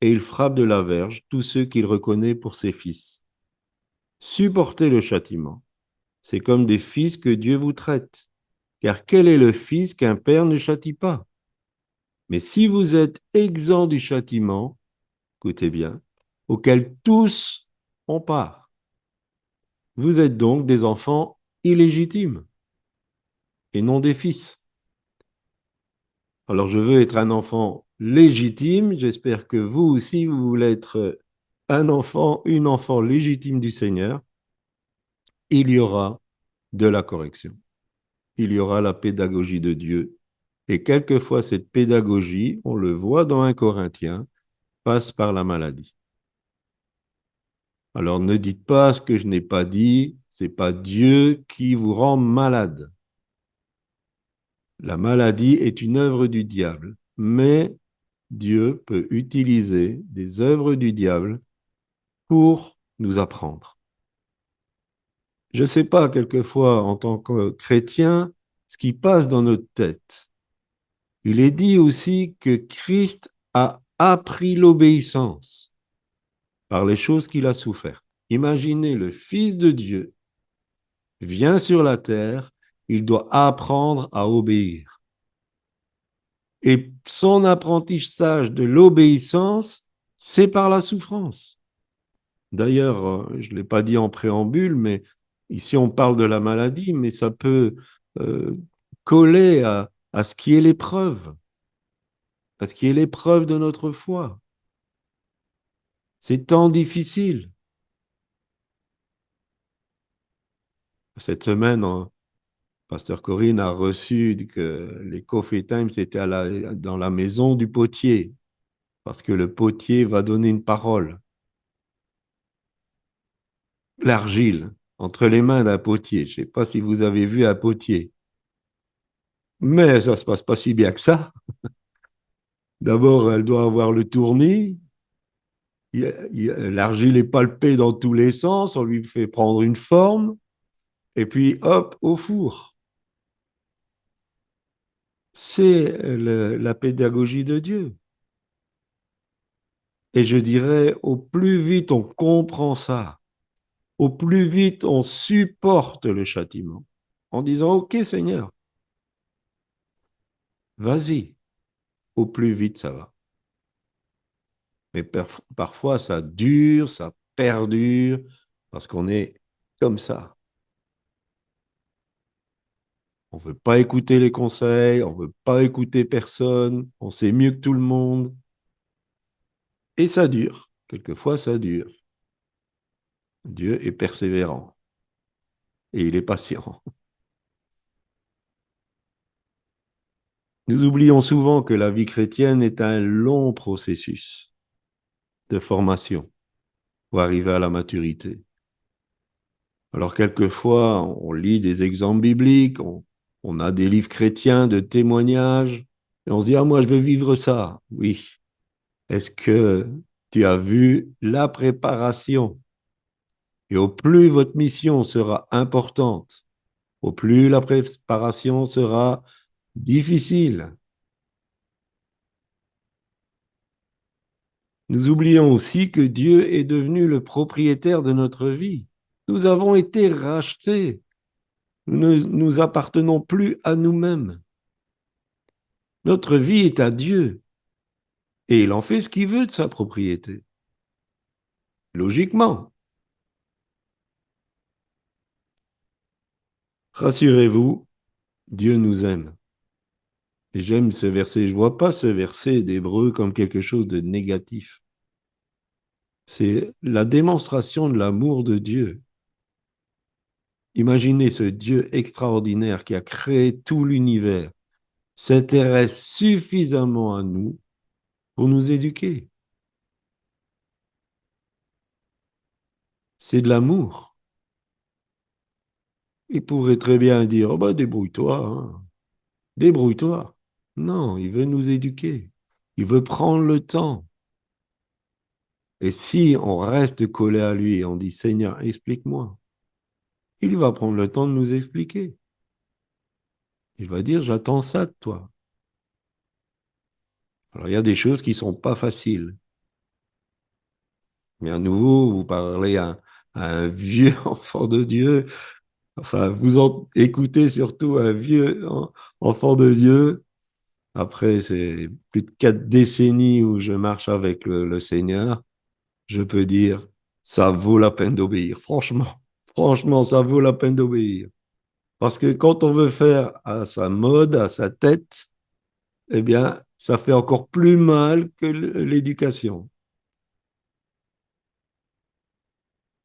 et il frappe de la verge tous ceux qu'il reconnaît pour ses fils. Supportez le châtiment. C'est comme des fils que Dieu vous traite. Car quel est le fils qu'un père ne châtie pas? Mais si vous êtes exempt du châtiment, écoutez bien, auquel tous ont part, vous êtes donc des enfants illégitimes et non des fils. Alors je veux être un enfant légitime, j'espère que vous aussi, vous voulez être un enfant, une enfant légitime du Seigneur. Il y aura de la correction. Il y aura la pédagogie de Dieu. Et quelquefois, cette pédagogie, on le voit dans 1 Corinthiens, passe par la maladie. Alors ne dites pas ce que je n'ai pas dit, c'est pas Dieu qui vous rend malade. La maladie est une œuvre du diable, mais Dieu peut utiliser des œuvres du diable pour nous apprendre. Je ne sais pas, quelquefois, en tant que chrétien, ce qui passe dans notre tête. Il est dit aussi que Christ a appris l'obéissance par les choses qu'il a souffert. Imaginez le Fils de Dieu vient sur la terre, il doit apprendre à obéir. Et son apprentissage de l'obéissance, c'est par la souffrance. D'ailleurs, je ne l'ai pas dit en préambule, mais ici on parle de la maladie, mais ça peut euh, coller à ce qui est l'épreuve, à ce qui est l'épreuve de notre foi. C'est tant difficile. Cette semaine, Pasteur Corinne a reçu que les Coffee Times étaient dans la maison du potier, parce que le potier va donner une parole. L'argile, entre les mains d'un potier. Je ne sais pas si vous avez vu un potier, mais ça ne se passe pas si bien que ça. D'abord, elle doit avoir le tournis. L'argile est palpée dans tous les sens, on lui fait prendre une forme, et puis hop, au four. C'est la pédagogie de Dieu. Et je dirais, au plus vite on comprend ça, au plus vite on supporte le châtiment, en disant, OK Seigneur, vas-y, au plus vite ça va. Mais parfois ça dure, ça perdure, parce qu'on est comme ça. On ne veut pas écouter les conseils, on ne veut pas écouter personne, on sait mieux que tout le monde. Et ça dure, quelquefois ça dure. Dieu est persévérant et il est patient. Nous oublions souvent que la vie chrétienne est un long processus de formation pour arriver à la maturité. Alors quelquefois, on lit des exemples bibliques, on a des livres chrétiens de témoignages, et on se dit, ah moi je veux vivre ça. Oui. Est-ce que tu as vu la préparation? Et au plus votre mission sera importante, au plus la préparation sera difficile. Nous oublions aussi que Dieu est devenu le propriétaire de notre vie. Nous avons été rachetés. Nous ne nous appartenons plus à nous-mêmes. Notre vie est à Dieu et il en fait ce qu'il veut de sa propriété. Logiquement. Rassurez-vous, Dieu nous aime. Et j'aime ce verset. Je ne vois pas ce verset d'Hébreu comme quelque chose de négatif. C'est la démonstration de l'amour de Dieu. Imaginez ce Dieu extraordinaire qui a créé tout l'univers, s'intéresse suffisamment à nous pour nous éduquer. C'est de l'amour. Il pourrait très bien dire, oh ben débrouille-toi, hein. Débrouille-toi. Non, il veut nous éduquer. Il veut prendre le temps. Et si on reste collé à lui et on dit, Seigneur, explique-moi, il va prendre le temps de nous expliquer. Il va dire, j'attends ça de toi. Alors, il y a des choses qui ne sont pas faciles. Mais à nouveau, vous parlez à un vieux enfant de Dieu. Enfin, écoutez surtout un vieux enfant de Dieu. Après, c'est plus de 4 décennies où je marche avec le Seigneur. Je peux dire, ça vaut la peine d'obéir. Franchement, franchement, ça vaut la peine d'obéir. Parce que quand on veut faire à sa mode, à sa tête, eh bien, ça fait encore plus mal que l'éducation.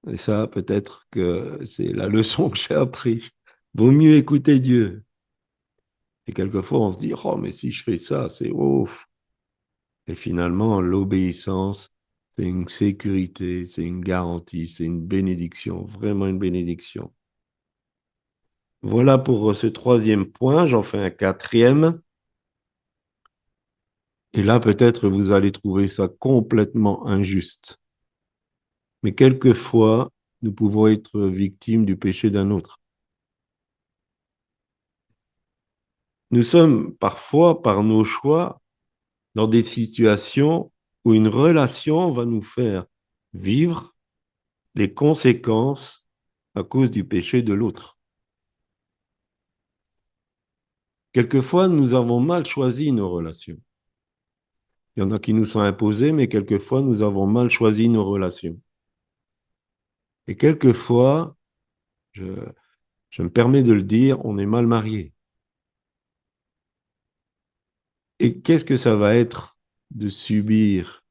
Et ça, peut-être que c'est la leçon que j'ai apprise. Vaut mieux écouter Dieu. Et quelquefois, on se dit, oh, mais si je fais ça, c'est ouf. Et finalement, l'obéissance, c'est une sécurité, c'est une garantie, c'est une bénédiction, vraiment une bénédiction. Voilà pour ce troisième point. J'en fais un quatrième. Et là, peut-être vous allez trouver ça complètement injuste. Mais quelquefois, nous pouvons être victimes du péché d'un autre. Nous sommes parfois, par nos choix, dans des situations où une relation va nous faire vivre les conséquences à cause du péché de l'autre. Quelquefois, nous avons mal choisi nos relations. Il y en a qui nous sont imposées, mais quelquefois, nous avons mal choisi nos relations. Et quelquefois, je, je me permets de le dire, on est mal marié. Et qu'est-ce que ça va être de subir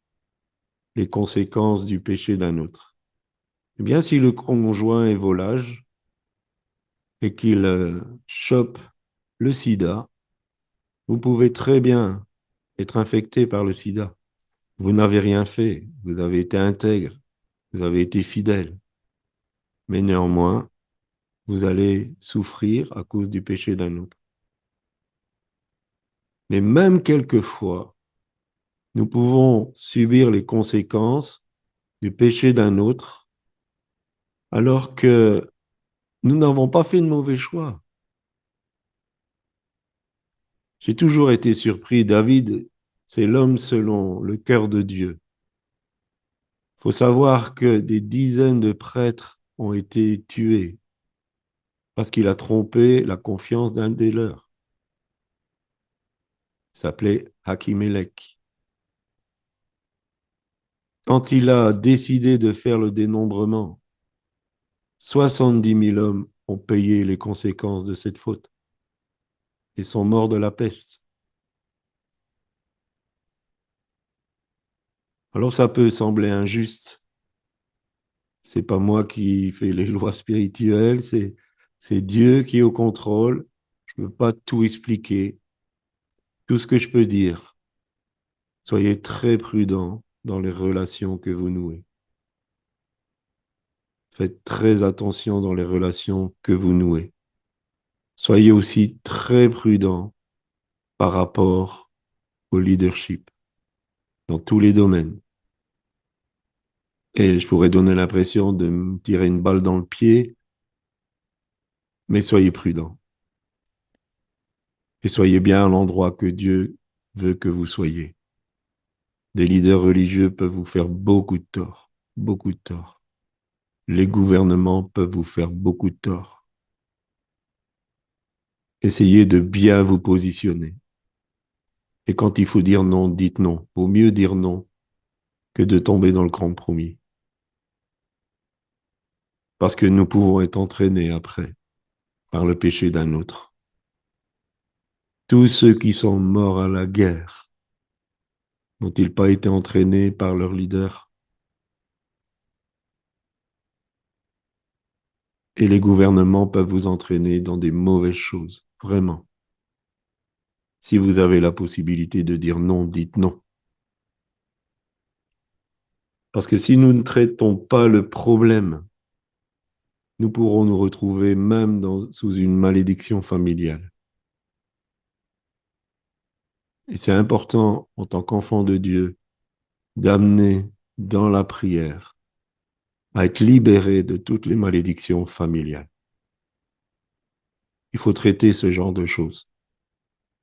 les conséquences du péché d'un autre? Eh bien, si le conjoint est volage et qu'il chope le sida, vous pouvez très bien être infecté par le sida. Vous n'avez rien fait, vous avez été intègre, vous avez été fidèle, mais néanmoins, vous allez souffrir à cause du péché d'un autre. Mais même quelquefois, nous pouvons subir les conséquences du péché d'un autre alors que nous n'avons pas fait de mauvais choix. J'ai toujours été surpris. David, c'est l'homme selon le cœur de Dieu. Il faut savoir que des dizaines de prêtres ont été tués parce qu'il a trompé la confiance d'un des leurs. Il s'appelait Hakimelech. Quand il a décidé de faire le dénombrement, 70 000 hommes ont payé les conséquences de cette faute et sont morts de la peste. Alors ça peut sembler injuste. C'est pas moi qui fais les lois spirituelles, c'est Dieu qui est au contrôle. Je ne peux pas tout expliquer. Tout ce que je peux dire, soyez très prudents dans les relations que vous nouez. Faites très attention dans les relations que vous nouez. Soyez aussi très prudents par rapport au leadership dans tous les domaines. Et je pourrais donner l'impression de me tirer une balle dans le pied, mais soyez prudents. Et soyez bien à l'endroit que Dieu veut que vous soyez. Des leaders religieux peuvent vous faire beaucoup de tort, beaucoup de tort. Les gouvernements peuvent vous faire beaucoup de tort. Essayez de bien vous positionner. Et quand il faut dire non, dites non. Vaut mieux dire non que de tomber dans le compromis. Parce que nous pouvons être entraînés après par le péché d'un autre. Tous ceux qui sont morts à la guerre n'ont-ils pas été entraînés par leur leader? Et les gouvernements peuvent vous entraîner dans des mauvaises choses, vraiment. Si vous avez la possibilité de dire non, dites non. Parce que si nous ne traitons pas le problème, nous pourrons nous retrouver même sous une malédiction familiale. Et c'est important, en tant qu'enfant de Dieu, d'amener dans la prière à être libéré de toutes les malédictions familiales. Il faut traiter ce genre de choses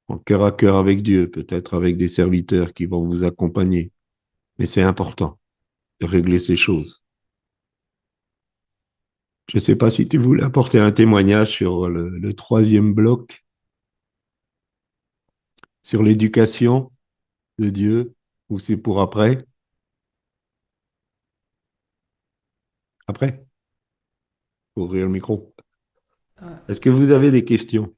en cœur à cœur avec Dieu, peut-être avec des serviteurs qui vont vous accompagner. Mais c'est important de régler ces choses. Je ne sais pas si tu voulais apporter un témoignage sur le troisième bloc, sur l'éducation de Dieu, ou c'est pour après? Après, pour ouvrir le micro. Est-ce que vous avez des questions?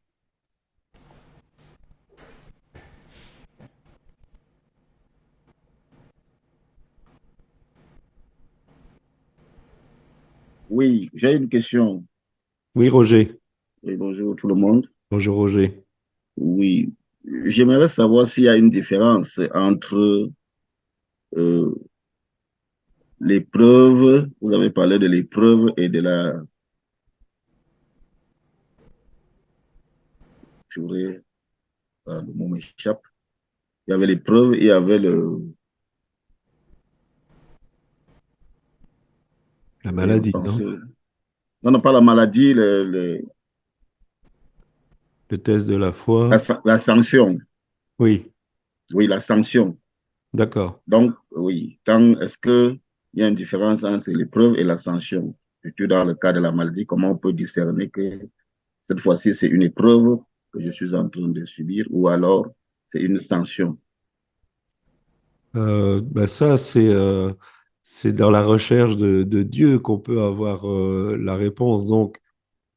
Oui, j'ai une question. Oui, Roger. Oui, bonjour tout le monde. Bonjour, Roger. Oui, j'aimerais savoir s'il y a une différence entre euh, l'épreuve, vous avez parlé de l'épreuve et de la, je voudrais, le mot m'échappe. Il y avait l'épreuve et il y avait La et maladie, non? non, non, pas la maladie, Le test de la foi. la sanction. Oui, Oui, la sanction. D'accord. Donc, oui, est-ce qu'il y a une différence entre l'épreuve et la sanction? Surtout dans le cas de la maladie, comment on peut discerner que cette fois-ci, c'est une épreuve que je suis en train de subir ou alors c'est une sanction? Ben ça, c'est dans la recherche de Dieu qu'on peut avoir la réponse. Donc,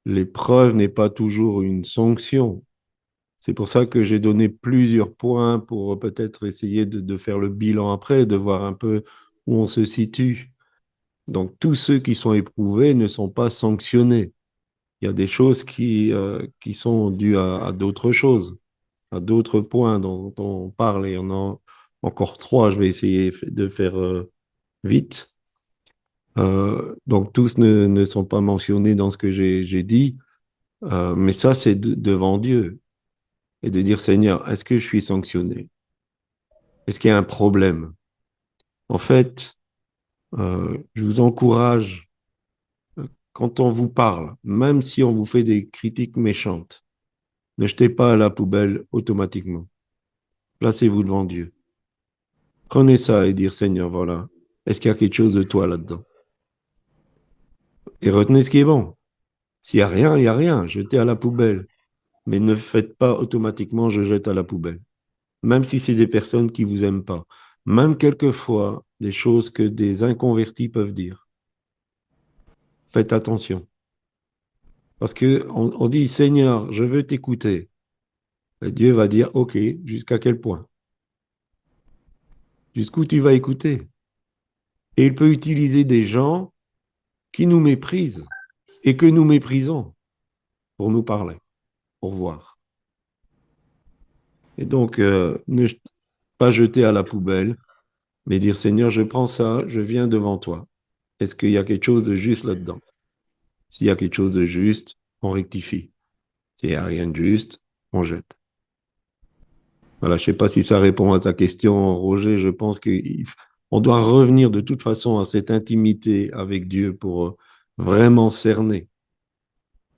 l'épreuve n'est pas toujours une sanction. C'est pour ça que j'ai donné plusieurs points pour peut-être essayer de faire le bilan après, de voir un peu où on se situe. Donc, tous ceux qui sont éprouvés ne sont pas sanctionnés. Il y a des choses qui sont dues à d'autres choses, à d'autres points dont on parle. Et on en a encore trois, je vais essayer de faire vite. Donc, tous ne sont pas mentionnés dans ce que j'ai dit, mais ça, c'est devant Dieu. Et de dire, Seigneur, est-ce que je suis sanctionné? Est-ce qu'il y a un problème? En fait, je vous encourage, quand on vous parle, même si on vous fait des critiques méchantes, ne jetez pas à la poubelle automatiquement. Placez-vous devant Dieu. Prenez ça et dire, Seigneur, voilà, est-ce qu'il y a quelque chose de toi là-dedans? Et retenez ce qui est bon. S'il n'y a rien, il n'y a rien. Jetez à la poubelle. Mais ne faites pas automatiquement, je jette à la poubelle. Même si c'est des personnes qui ne vous aiment pas. Même quelquefois, des choses que des inconvertis peuvent dire. Faites attention. Parce qu'on dit, Seigneur, je veux t'écouter. Et Dieu va dire, OK, jusqu'à quel point? Jusqu'où tu vas écouter? Et il peut utiliser des gens qui nous méprisent et que nous méprisons pour nous parler, pour voir. Et donc, ne pas jeter à la poubelle, mais dire, Seigneur, je prends ça, je viens devant toi. Est-ce qu'il y a quelque chose de juste là-dedans? S'il y a quelque chose de juste, on rectifie. S'il n'y a rien de juste, on jette. Voilà, je ne sais pas si ça répond à ta question, Roger. Je pense qu'on doit revenir de toute façon à cette intimité avec Dieu pour vraiment cerner.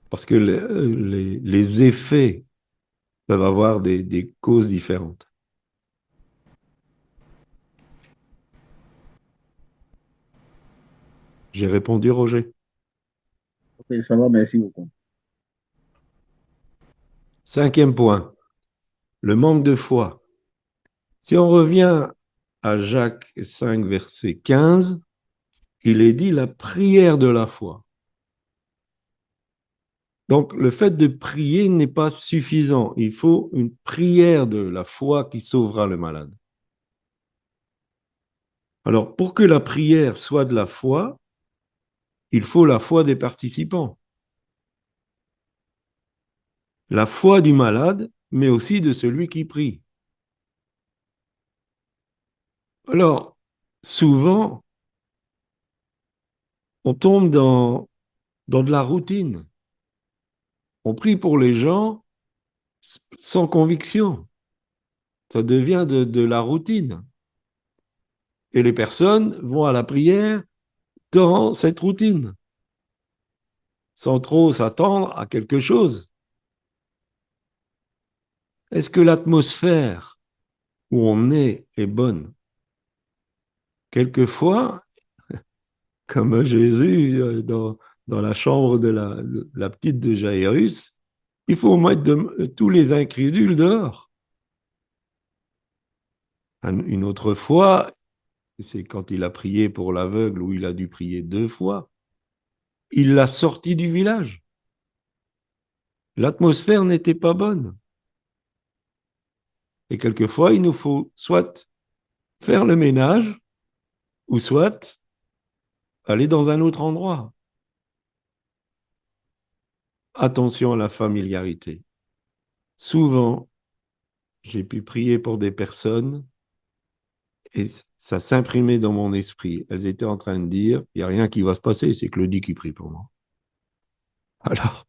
Parce que les effets peuvent avoir des causes différentes. J'ai répondu, Roger. Ok, ça va, merci beaucoup. Cinquième point, le manque de foi. Si on revient à Jacques 5, verset 15, il est dit la prière de la foi. Donc, le fait de prier n'est pas suffisant. Il faut une prière de la foi qui sauvera le malade. Alors, pour que la prière soit de la foi, il faut la foi des participants. La foi du malade, mais aussi de celui qui prie. Alors, souvent, on tombe dans de la routine. On prie pour les gens sans conviction. Ça devient de la routine. Et les personnes vont à la prière dans cette routine, sans trop s'attendre à quelque chose. Est-ce que l'atmosphère où on est bonne? Quelquefois, comme Jésus dans la chambre de la petite de Jairus, il faut mettre tous les incrédules dehors. Une autre fois, c'est quand il a prié pour l'aveugle, où il a dû prier 2 fois, il l'a sorti du village. L'atmosphère n'était pas bonne. Et quelquefois, il nous faut soit faire le ménage, ou soit aller dans un autre endroit. Attention à la familiarité. Souvent, j'ai pu prier pour des personnes et ça s'imprimait dans mon esprit. Elles étaient en train de dire, il n'y a rien qui va se passer, c'est Claudie qui prie pour moi. Alors,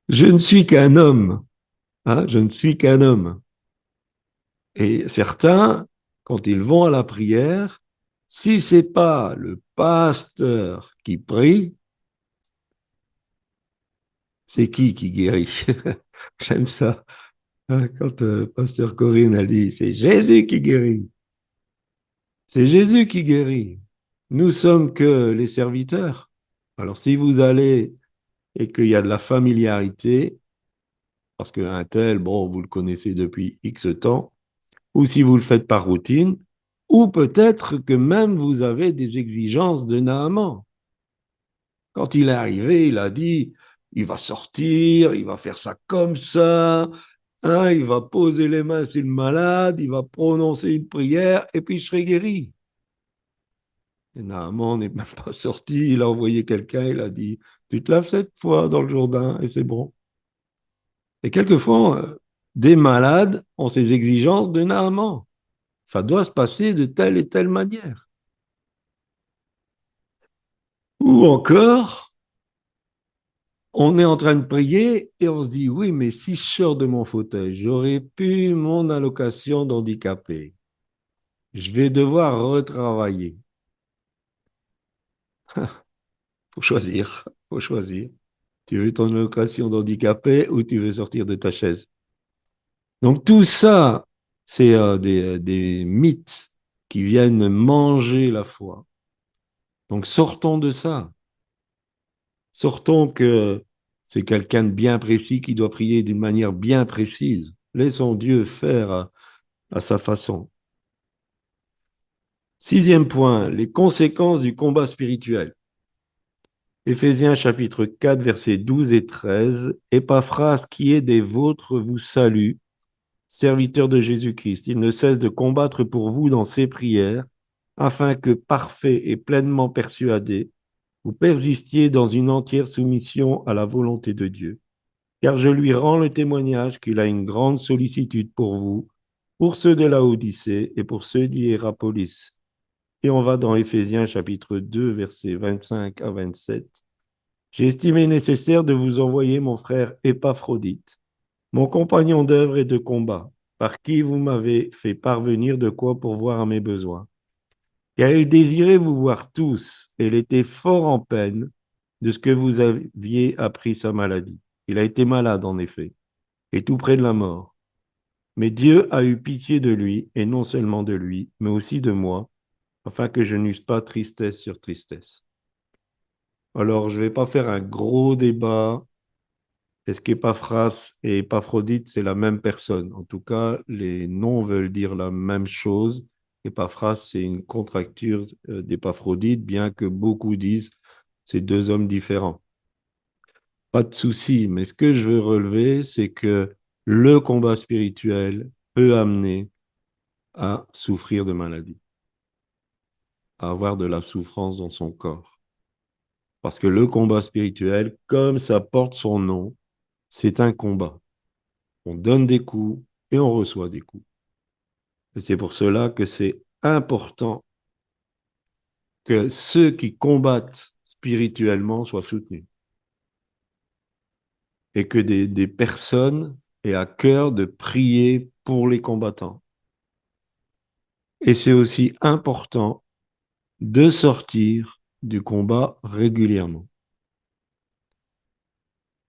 je ne suis qu'un homme. Hein, je ne suis qu'un homme. Et certains, quand ils vont à la prière, si ce n'est pas le pasteur qui prie, c'est qui guérit? J'aime ça. Hein, quand pasteur Corinne a dit, c'est Jésus qui guérit. C'est Jésus qui guérit. Nous sommes que les serviteurs. Alors si vous allez et qu'il y a de la familiarité, parce qu'un tel, bon, vous le connaissez depuis X temps, ou si vous le faites par routine, ou peut-être que même vous avez des exigences de Naaman. Quand il est arrivé, il a dit, il va sortir, il va faire ça comme ça, hein, il va poser les mains sur le malade, il va prononcer une prière, et puis je serai guéri. Et Naaman n'est même pas sorti, il a envoyé quelqu'un, il a dit, tu te laves 7 fois dans le Jourdain, et c'est bon. Et quelquefois, des malades ont ces exigences de Naaman. Ça doit se passer de telle et telle manière. Ou encore, on est en train de prier et on se dit, oui, mais si je sors de mon fauteuil, j'aurais pu mon allocation d'handicapé. Je vais devoir retravailler. Faut choisir, faut choisir. Tu veux ton allocation d'handicapé ou tu veux sortir de ta chaise? Donc tout ça, c'est des mythes qui viennent manger la foi. Donc sortons de ça. Sortons que c'est quelqu'un de bien précis qui doit prier d'une manière bien précise. Laissons Dieu faire à sa façon. 6e point, les conséquences du combat spirituel. Éphésiens chapitre 4, versets 12 et 13. Épaphras, qui est des vôtres, vous salue, serviteur de Jésus-Christ. Il ne cesse de combattre pour vous dans ses prières, afin que, parfait et pleinement persuadé, vous persistiez dans une entière soumission à la volonté de Dieu. Car je lui rends le témoignage qu'il a une grande sollicitude pour vous, pour ceux de la Odyssée et pour ceux d'Hiérapolis. Et on va dans Éphésiens chapitre 2, versets 25 à 27. J'ai estimé nécessaire de vous envoyer mon frère Épaphrodite, mon compagnon d'œuvre et de combat, par qui vous m'avez fait parvenir de quoi pourvoir à mes besoins. Car il désirait vous voir tous, et il était fort en peine de ce que vous aviez appris sa maladie. Il a été malade, en effet, et tout près de la mort. Mais Dieu a eu pitié de lui, et non seulement de lui, mais aussi de moi, afin que je n'eusse pas tristesse sur tristesse. Alors, je ne vais pas faire un gros débat. Est-ce qu'Épaphras et Épaphrodite, c'est la même personne? En tout cas, les noms veulent dire la même chose. Épaphras, c'est une contracture d'Épaphrodite, bien que beaucoup disent c'est deux hommes différents. Pas de souci, mais ce que je veux relever, c'est que le combat spirituel peut amener à souffrir de maladie, à avoir de la souffrance dans son corps. Parce que le combat spirituel, comme ça porte son nom, c'est un combat. On donne des coups et on reçoit des coups. Et c'est pour cela que c'est important que ceux qui combattent spirituellement soient soutenus et que des personnes aient à cœur de prier pour les combattants. Et c'est aussi important de sortir du combat régulièrement.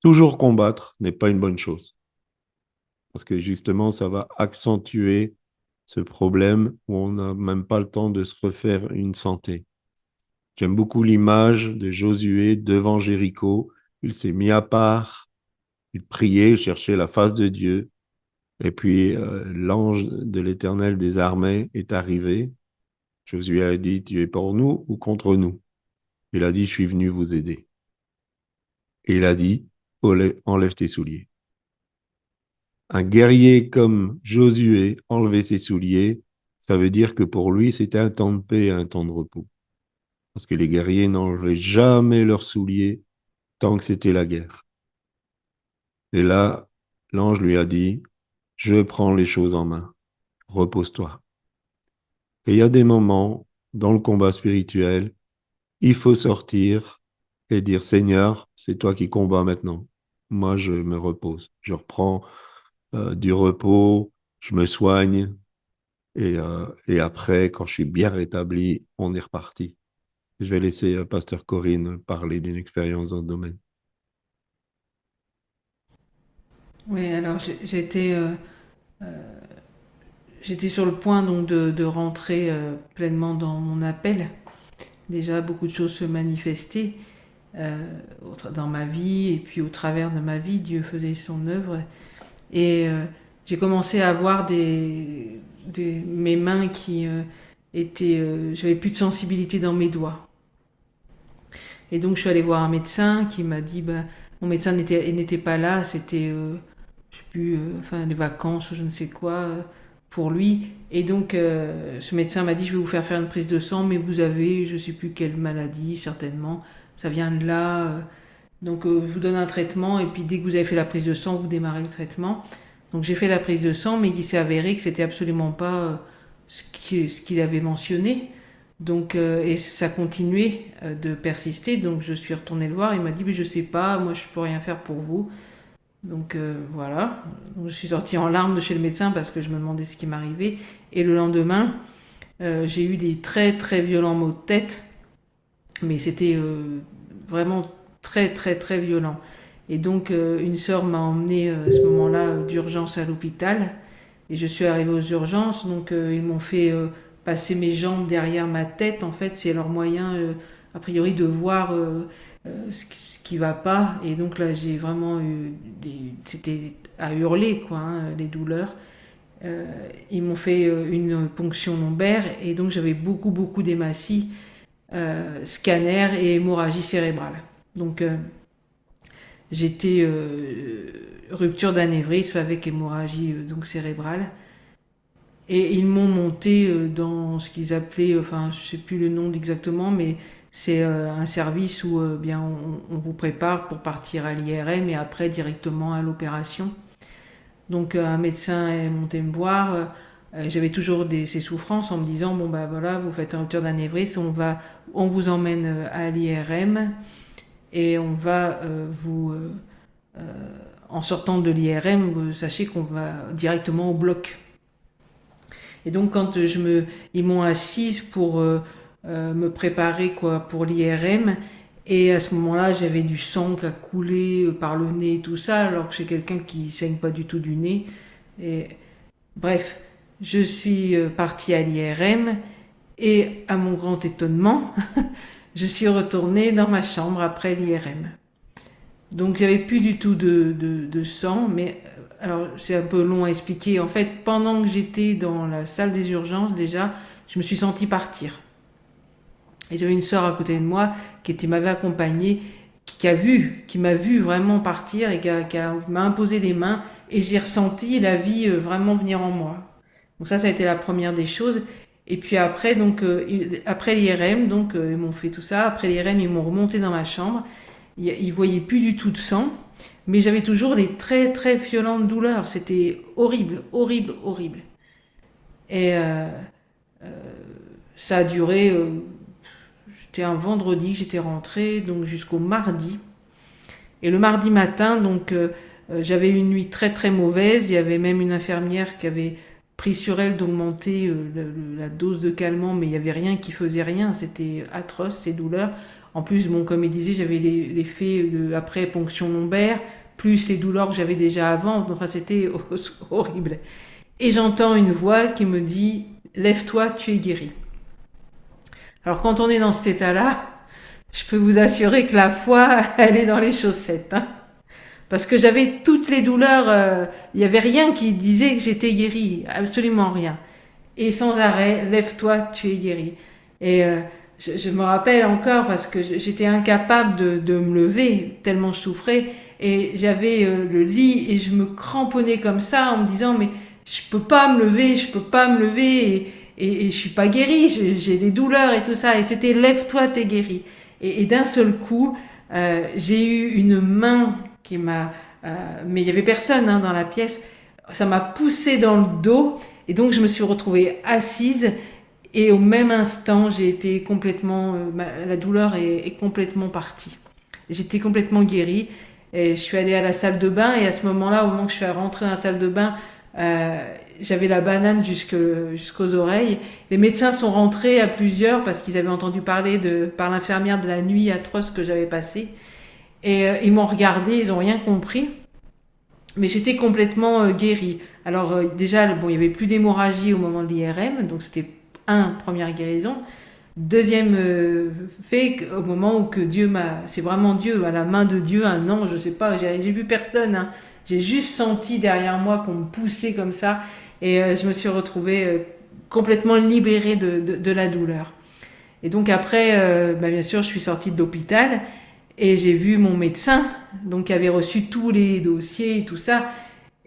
Toujours combattre n'est pas une bonne chose, parce que justement, ça va accentuer ce problème où on n'a même pas le temps de se refaire une santé. J'aime beaucoup l'image de Josué devant Jéricho. Il s'est mis à part, il priait, il cherchait la face de Dieu. Et puis l'ange de l'Éternel des armées est arrivé. Josué a dit, tu es pour nous ou contre nous? Il a dit, je suis venu vous aider. Et il a dit, enlève tes souliers. Un guerrier comme Josué, enlever ses souliers, ça veut dire que pour lui, c'était un temps de paix et un temps de repos. Parce que les guerriers n'enlevaient jamais leurs souliers tant que c'était la guerre. Et là, l'ange lui a dit, je prends les choses en main, repose-toi. Et il y a des moments dans le combat spirituel, il faut sortir et dire, Seigneur, c'est toi qui combats maintenant. Moi, je me repose. Je reprends du repos, je me soigne, et après, quand je suis bien rétabli, on est reparti. Je vais laisser Pasteur Corinne parler d'une expérience dans le domaine. Oui, alors j'étais sur le point donc de rentrer pleinement dans mon appel. Déjà, beaucoup de choses se manifestaient dans ma vie, et puis au travers de ma vie, Dieu faisait son œuvre. Et j'ai commencé à avoir mes mains qui étaient... j'avais plus de sensibilité dans mes doigts. Et donc je suis allée voir un médecin qui m'a dit... mon médecin n'était pas là, c'était... je sais plus, enfin les vacances ou je ne sais quoi pour lui. Et donc ce médecin m'a dit, je vais vous faire une prise de sang, mais vous avez je sais plus quelle maladie, certainement. Ça vient de là. Donc je vous donne un traitement, et puis dès que vous avez fait la prise de sang, vous démarrez le traitement. Donc j'ai fait la prise de sang, mais il s'est avéré que c'était absolument pas ce qu'il avait mentionné. Donc, et ça continuait de persister, donc je suis retournée le voir, il m'a dit, mais je sais pas, moi je peux rien faire pour vous. Donc voilà, donc, je suis sortie en larmes de chez le médecin parce que je me demandais ce qui m'arrivait. Et le lendemain, j'ai eu des très très violents maux de tête, mais c'était vraiment très très très violent. Et donc une sœur m'a emmenée à ce moment-là d'urgence à l'hôpital, et je suis arrivée aux urgences, donc ils m'ont fait passer mes jambes derrière ma tête. En fait, c'est leur moyen, a priori, de voir ce qui va pas. Et donc là, j'ai vraiment eu c'était à hurler, quoi, hein, les douleurs. Ils m'ont fait une ponction lombaire, et donc j'avais beaucoup d'hématies, scanner et hémorragie cérébrale. Donc j'étais rupture d'anévrisme avec hémorragie donc cérébrale. Et ils m'ont monté dans ce qu'ils appelaient, enfin je sais plus le nom exactement, mais c'est un service où bien on vous prépare pour partir à l'IRM et après directement à l'opération. Donc un médecin est monté me voir. J'avais toujours ces souffrances en me disant, bon bah voilà, vous faites un rupture d'anévrisme, on vous emmène à l'IRM, et on va en sortant de l'IRM, sachez qu'on va directement au bloc. Et donc quand ils m'ont assise pour me préparer quoi pour l'IRM, et à ce moment-là j'avais du sang qui a coulé par le nez et tout ça, alors que j'ai quelqu'un qui saigne pas du tout du nez. Et bref, je suis partie à l'IRM, et à mon grand étonnement, je suis retournée dans ma chambre après l'IRM. Donc j'avais plus du tout de sang, mais alors c'est un peu long à expliquer. En fait, pendant que j'étais dans la salle des urgences, déjà, je me suis sentie partir. Et j'avais une sœur à côté de moi m'avait accompagnée, qui m'a vu vraiment partir, et qui m'a imposé les mains, et j'ai ressenti la vie vraiment venir en moi. Donc ça a été la première des choses. Et puis après, donc après l'IRM, donc ils m'ont fait tout ça. Après l'IRM, ils m'ont remonté dans ma chambre. Ils voyaient plus du tout de sang, mais j'avais toujours des très très violentes douleurs. C'était horrible. Et ça a duré. C'était un vendredi, j'étais rentrée donc jusqu'au mardi. Et le mardi matin, donc j'avais une nuit très très mauvaise. Il y avait même une infirmière qui avait pris sur elle d'augmenter la dose de calmant, mais il n'y avait rien qui faisait rien. C'était atroce ces douleurs. En plus, bon, comme il disait, j'avais l'effet après ponction lombaire, plus les douleurs que j'avais déjà avant. Enfin, c'était horrible. Et j'entends une voix qui me dit « Lève-toi, tu es guéri ». Alors, quand on est dans cet état-là, je peux vous assurer que la foi, elle est dans les chaussettes. Hein. Parce que j'avais toutes les douleurs, il n'y avait rien qui disait que j'étais guérie, absolument rien. Et sans arrêt, « Lève-toi, tu es guéri ». Et je me rappelle encore parce que j'étais incapable de me lever tellement je souffrais, et j'avais le lit et je me cramponnais comme ça en me disant mais je peux pas me lever et je suis pas guérie, j'ai des douleurs et tout ça, et c'était lève-toi, t'es guérie. Et d'un seul coup j'ai eu une main qui m'a mais il y avait personne hein, dans la pièce, ça m'a poussée dans le dos, et donc je me suis retrouvée assise. Et au même instant, j'ai été complètement, la douleur est complètement partie. J'étais complètement guérie, et je suis allée à la salle de bain, et à ce moment-là, au moment que je suis rentrée dans la salle de bain, j'avais la banane jusqu'aux oreilles. Les médecins sont rentrés à plusieurs parce qu'ils avaient entendu parler par l'infirmière de la nuit atroce que j'avais passée. Et ils m'ont regardée, ils n'ont rien compris. Mais j'étais complètement guérie. Alors déjà, bon, il n'y avait plus d'hémorragie au moment de l'IRM, donc c'était première guérison. Deuxième fait, au moment où que Dieu m'a, c'est vraiment Dieu, à la main de Dieu, un ange, je sais pas, j'ai vu personne, hein. J'ai juste senti derrière moi qu'on me poussait comme ça, et je me suis retrouvée complètement libérée de la douleur. Et donc après, bien sûr, je suis sortie de l'hôpital et j'ai vu mon médecin, donc qui avait reçu tous les dossiers et tout ça,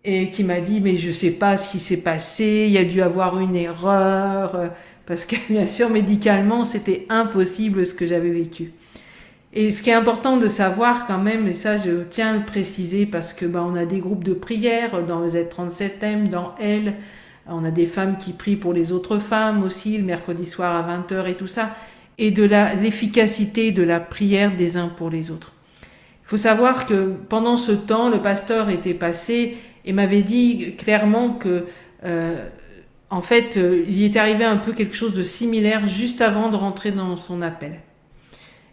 et qui m'a dit mais je sais pas ce qui s'est passé, il y a dû avoir une erreur, parce que bien sûr médicalement c'était impossible ce que j'avais vécu. Et ce qui est important de savoir quand même, et ça je tiens à le préciser parce que on a des groupes de prière dans le Z37M, dans Elle, on a des femmes qui prient pour les autres femmes aussi le mercredi soir à 20h et tout ça, et de l'efficacité de la prière des uns pour les autres. Il faut savoir que pendant ce temps, le pasteur était passé et m'avait dit clairement que, en fait, il était arrivé un peu quelque chose de similaire juste avant de rentrer dans son appel.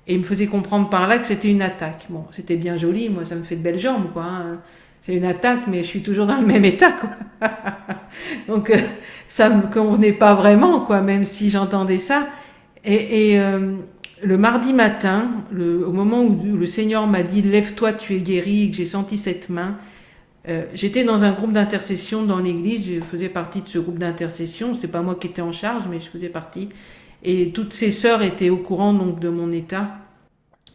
Et il me faisait comprendre par là que c'était une attaque. Bon, c'était bien joli, moi ça me fait de belles jambes, quoi, hein. C'est une attaque, mais je suis toujours dans le même état, quoi. Donc ça me convenait pas vraiment, quoi, même si j'entendais ça. Et le mardi matin, au moment où le Seigneur m'a dit lève-toi, tu es guéri, et que j'ai senti cette main, j'étais dans un groupe d'intercession dans l'église, je faisais partie de ce groupe d'intercession, c'est pas moi qui étais en charge, mais je faisais partie. Et toutes ces sœurs étaient au courant donc de mon état,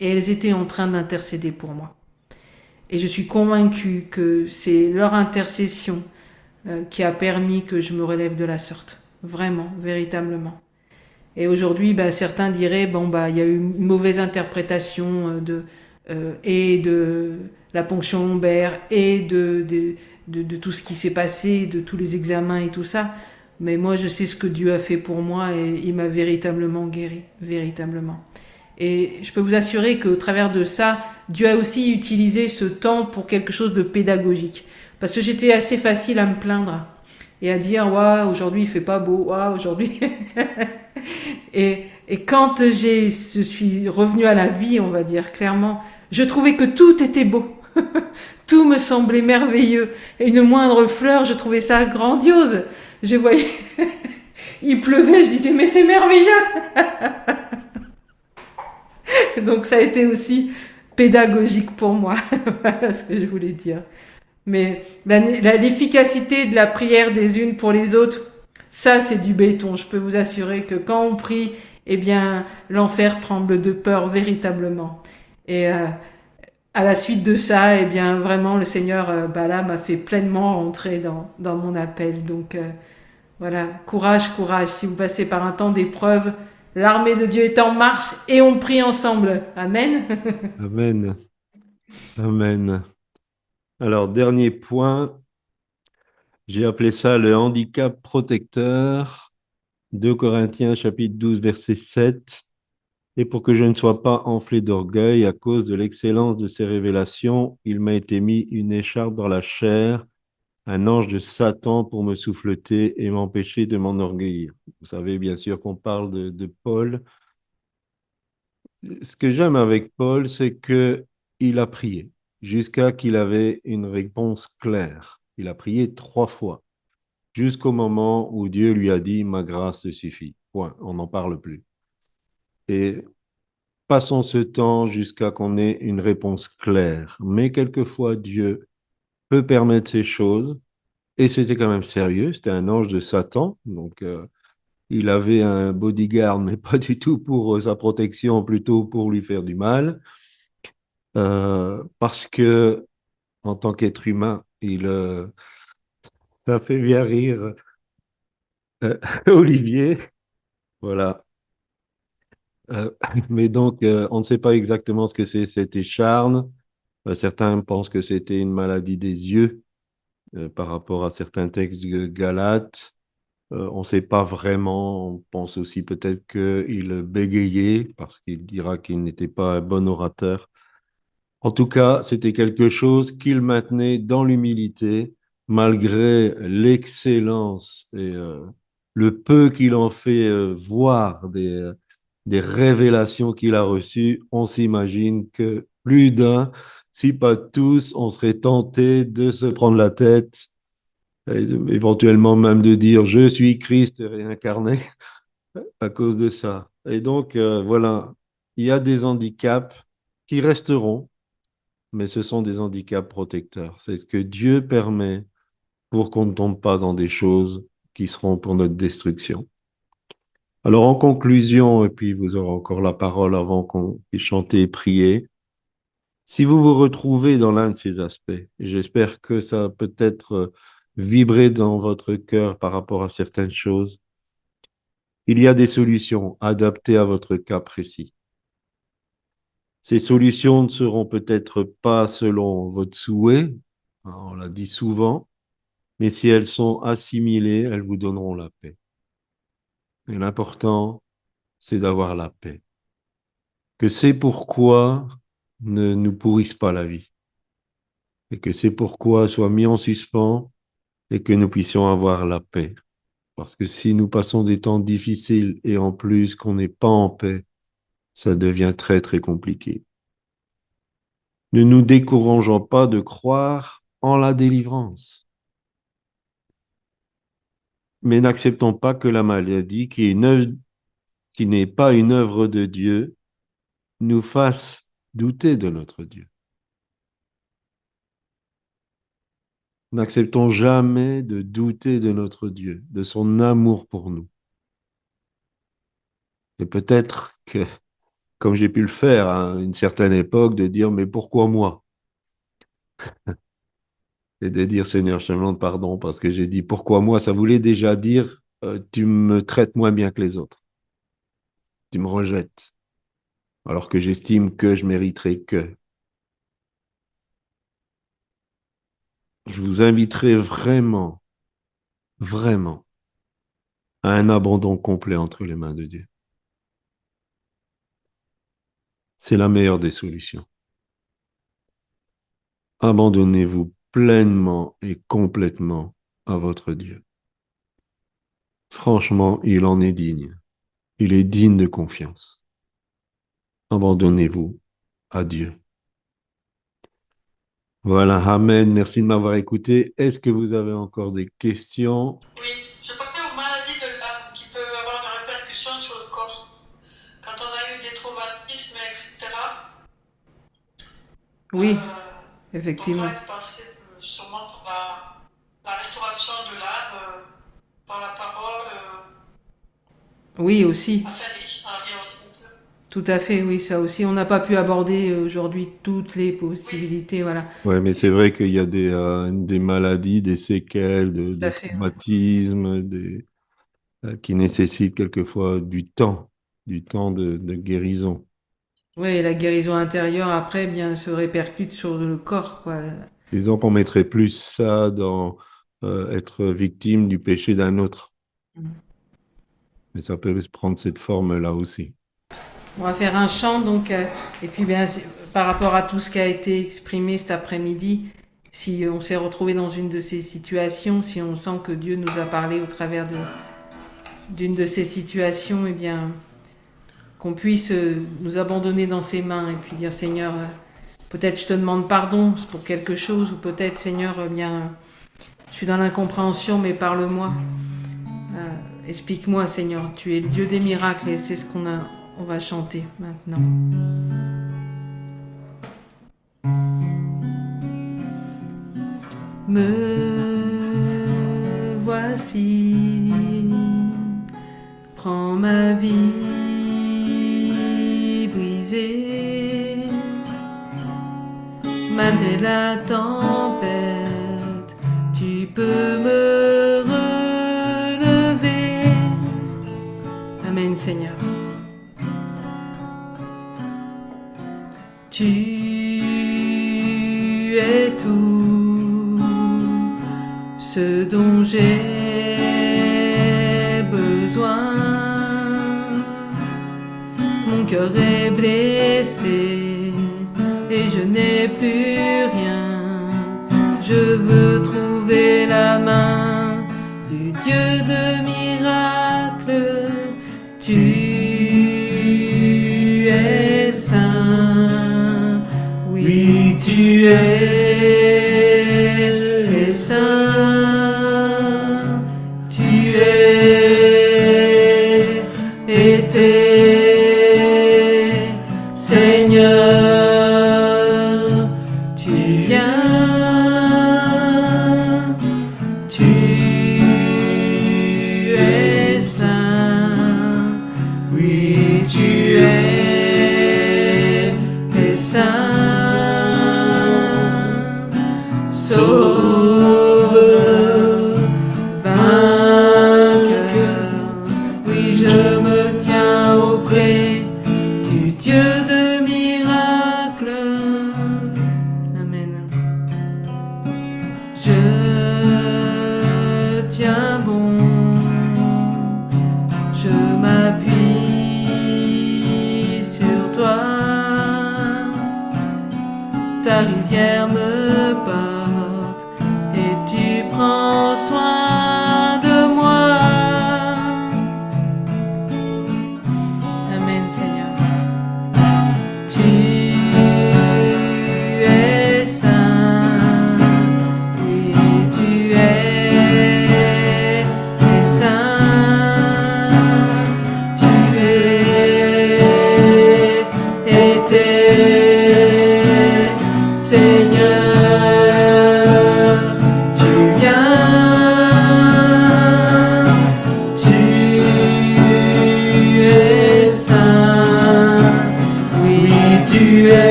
et elles étaient en train d'intercéder pour moi. Et je suis convaincue que c'est leur intercession qui a permis que je me relève de la sorte. Vraiment, véritablement. Et aujourd'hui, certains diraient, il y a eu une mauvaise interprétation et de la ponction lombaire et de tout ce qui s'est passé, de tous les examens et tout ça. Mais moi, je sais ce que Dieu a fait pour moi et il m'a véritablement guéri, véritablement. Et je peux vous assurer qu'au travers de ça, Dieu a aussi utilisé ce temps pour quelque chose de pédagogique. Parce que j'étais assez facile à me plaindre et à dire, ouais, aujourd'hui il fait pas beau, ouais, aujourd'hui. et quand je suis revenue à la vie, on va dire clairement, je trouvais que tout était beau. Tout me semblait merveilleux. Et une moindre fleur, je trouvais ça grandiose. Je voyais, il pleuvait, je disais, mais c'est merveilleux. Donc ça a été aussi pédagogique pour moi. Voilà ce que je voulais dire. Mais l'efficacité de la prière des unes pour les autres, ça c'est du béton. Je peux vous assurer que quand on prie, eh bien l'enfer tremble de peur véritablement. Et à la suite de ça, eh bien vraiment le Seigneur là m'a fait pleinement rentrer dans mon appel. Donc voilà, courage, courage. Si vous passez par un temps d'épreuve, l'armée de Dieu est en marche et on prie ensemble. Amen. Amen. Amen. Alors, dernier point, j'ai appelé ça le handicap protecteur. 2 Corinthiens chapitre 12, verset 7. Et pour que je ne sois pas enflé d'orgueil à cause de l'excellence de ces révélations, il m'a été mis une écharpe dans la chair, un ange de Satan pour me souffleter et m'empêcher de m'enorgueillir. Vous savez bien sûr qu'on parle de Paul. Ce que j'aime avec Paul, c'est que il a prié jusqu'à qu'il avait une réponse claire. Il a prié 3 fois, jusqu'au moment où Dieu lui a dit, ma grâce te suffit. Point, on n'en parle plus. Et passons ce temps jusqu'à qu'on ait une réponse claire. Mais quelquefois, Dieu peut permettre ces choses. Et c'était quand même sérieux. C'était un ange de Satan. Donc, il avait un bodyguard, mais pas du tout pour sa protection, plutôt pour lui faire du mal. Parce que, en tant qu'être humain, ça fait bien rire Olivier. Voilà. Euh, mais donc, on ne sait pas exactement ce que c'est cet écharne. Certains pensent que c'était une maladie des yeux par rapport à certains textes de Galates. On ne sait pas vraiment. On pense aussi peut-être qu'il bégayait parce qu'il dira qu'il n'était pas un bon orateur. En tout cas, c'était quelque chose qu'il maintenait dans l'humilité, malgré l'excellence et le peu qu'il en fait voir des révélations qu'il a reçues. On s'imagine que plus d'un, si pas tous, on serait tenté de se prendre la tête Et éventuellement même de dire je suis Christ réincarné à cause de ça. Et donc, voilà, il y a des handicaps qui resteront, mais ce sont des handicaps protecteurs. C'est ce que Dieu permet pour qu'on ne tombe pas dans des choses qui seront pour notre destruction. Alors, en conclusion, et puis vous aurez encore la parole avant qu'on puisse chanter et prier, si vous vous retrouvez dans l'un de ces aspects, et j'espère que ça a peut-être vibré dans votre cœur par rapport à certaines choses, il y a des solutions adaptées à votre cas précis. Ces solutions ne seront peut-être pas selon votre souhait, hein, on l'a dit souvent, mais si elles sont assimilées, elles vous donneront la paix. Et l'important, c'est d'avoir la paix. Que c'est pourquoi ne nous pourrissent pas la vie. Et que c'est pourquoi soit mis en suspens et que nous puissions avoir la paix. Parce que si nous passons des temps difficiles et en plus qu'on n'est pas en paix, ça devient très, très compliqué. Ne nous décourageons pas de croire en la délivrance. Mais n'acceptons pas que la maladie, qui n'est pas une œuvre de Dieu, nous fasse douter de notre Dieu. N'acceptons jamais de douter de notre Dieu, de son amour pour nous. Et peut-être que, comme j'ai pu le faire à une certaine époque, de dire, mais pourquoi moi? Et de dire, Seigneur, je te demande pardon parce que j'ai dit, pourquoi moi? Ça voulait déjà dire, tu me traites moins bien que les autres. Tu me rejettes, alors que j'estime que je mériterais que. Je vous inviterai vraiment, vraiment, à un abandon complet entre les mains de Dieu. C'est la meilleure des solutions. Abandonnez-vous pleinement et complètement à votre Dieu. Franchement, il en est digne. Il est digne de confiance. Abandonnez-vous à Dieu. Voilà, Amen. Merci de m'avoir écouté. Est-ce que vous avez encore des questions? Oui, je parlais aux maladies de l'âme qui peuvent avoir une répercussion sur le corps. Quand on a eu des traumatismes, etc. Oui, Donc effectivement. là, il passait sûrement par la restauration de l'âme, par la parole, Oui, aussi. enfin, en réorientation. Tout à fait, oui, ça aussi. On n'a pas pu aborder aujourd'hui toutes les possibilités, voilà. Oui, mais c'est vrai qu'il y a des maladies, des séquelles, Tout à des fait, ouais. traumatismes, qui nécessitent quelquefois du temps de guérison. Oui, et la guérison intérieure, après, bien, se répercute sur le corps, quoi. Disons qu'on mettrait plus ça dans être victime du péché d'un autre. Mm. Mais ça peut prendre cette forme-là aussi. On va faire un chant, donc, et puis, bien, par rapport à tout ce qui a été exprimé cet après-midi, si on s'est retrouvé dans une de ces situations, si on sent que Dieu nous a parlé au travers d'une de ces situations, eh bien, qu'on puisse nous abandonner dans ses mains et puis dire, Seigneur, peut-être je te demande pardon pour quelque chose, ou peut-être, Seigneur, bien, je suis dans l'incompréhension, mais parle-moi. Explique-moi, Seigneur, tu es le Dieu des miracles, et c'est ce on va chanter maintenant. Me voici, prends ma vie brisée, malgré la tempête, tu peux me relever. Amen, Seigneur. Tu es tout ce dont j'ai besoin. Mon cœur est blessé et je n'ai plus rien. Je veux trouver la main du Dieu de miracles. Tu es saint, oui tu es saint.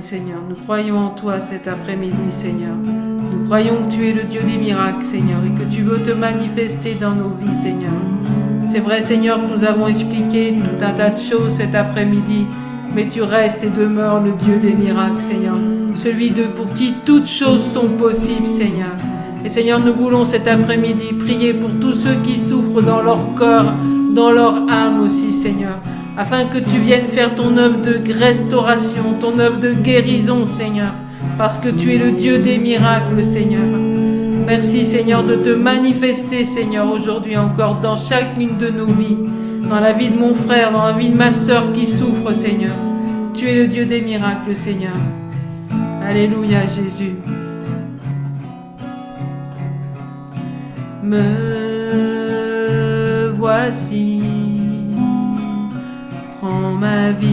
Seigneur. Nous croyons en toi cet après-midi, Seigneur. Nous croyons que tu es le Dieu des miracles, Seigneur, et que tu veux te manifester dans nos vies, Seigneur. C'est vrai, Seigneur, que nous avons expliqué tout un tas de choses cet après-midi, mais tu restes et demeures le Dieu des miracles, Seigneur. Celui pour qui toutes choses sont possibles, Seigneur. Et Seigneur, nous voulons cet après-midi prier pour tous ceux qui souffrent dans leur corps, dans leur âme aussi, Seigneur, afin que tu viennes faire ton œuvre de restauration, ton œuvre de guérison, Seigneur, parce que tu es le Dieu des miracles, Seigneur. Merci, Seigneur, de te manifester, Seigneur, aujourd'hui encore dans chacune de nos vies, dans la vie de mon frère, dans la vie de ma sœur qui souffre, Seigneur. Tu es le Dieu des miracles, Seigneur. Alléluia, Jésus. Me voici, prends ma vie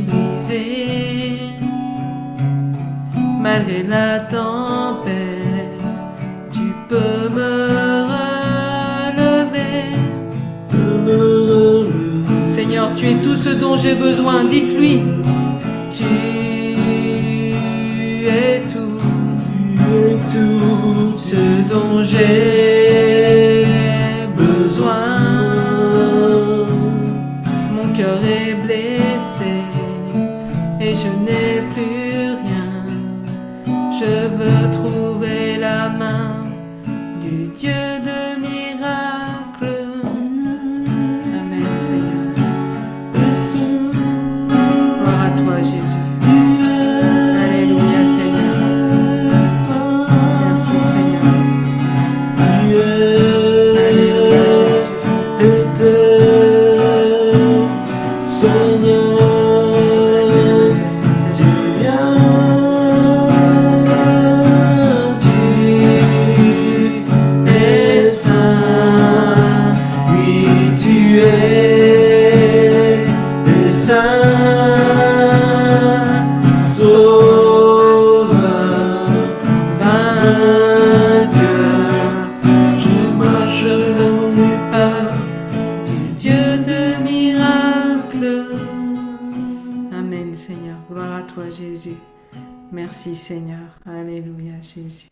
brisée, malgré la tempête, tu peux me relever. Seigneur, tu es tout ce dont j'ai besoin, dites-lui, tu es tout ce dont j'ai besoin. Mon cœur est blessé et je n'ai plus rien. Je veux trouver la main du Dieu de miracles. Amen, Seigneur. Gloire à toi, Jésus. Alléluia, Seigneur. Merci, Seigneur. Amen, Seigneur. Gloire à toi, Jésus. Merci, Seigneur. Alléluia, Jésus.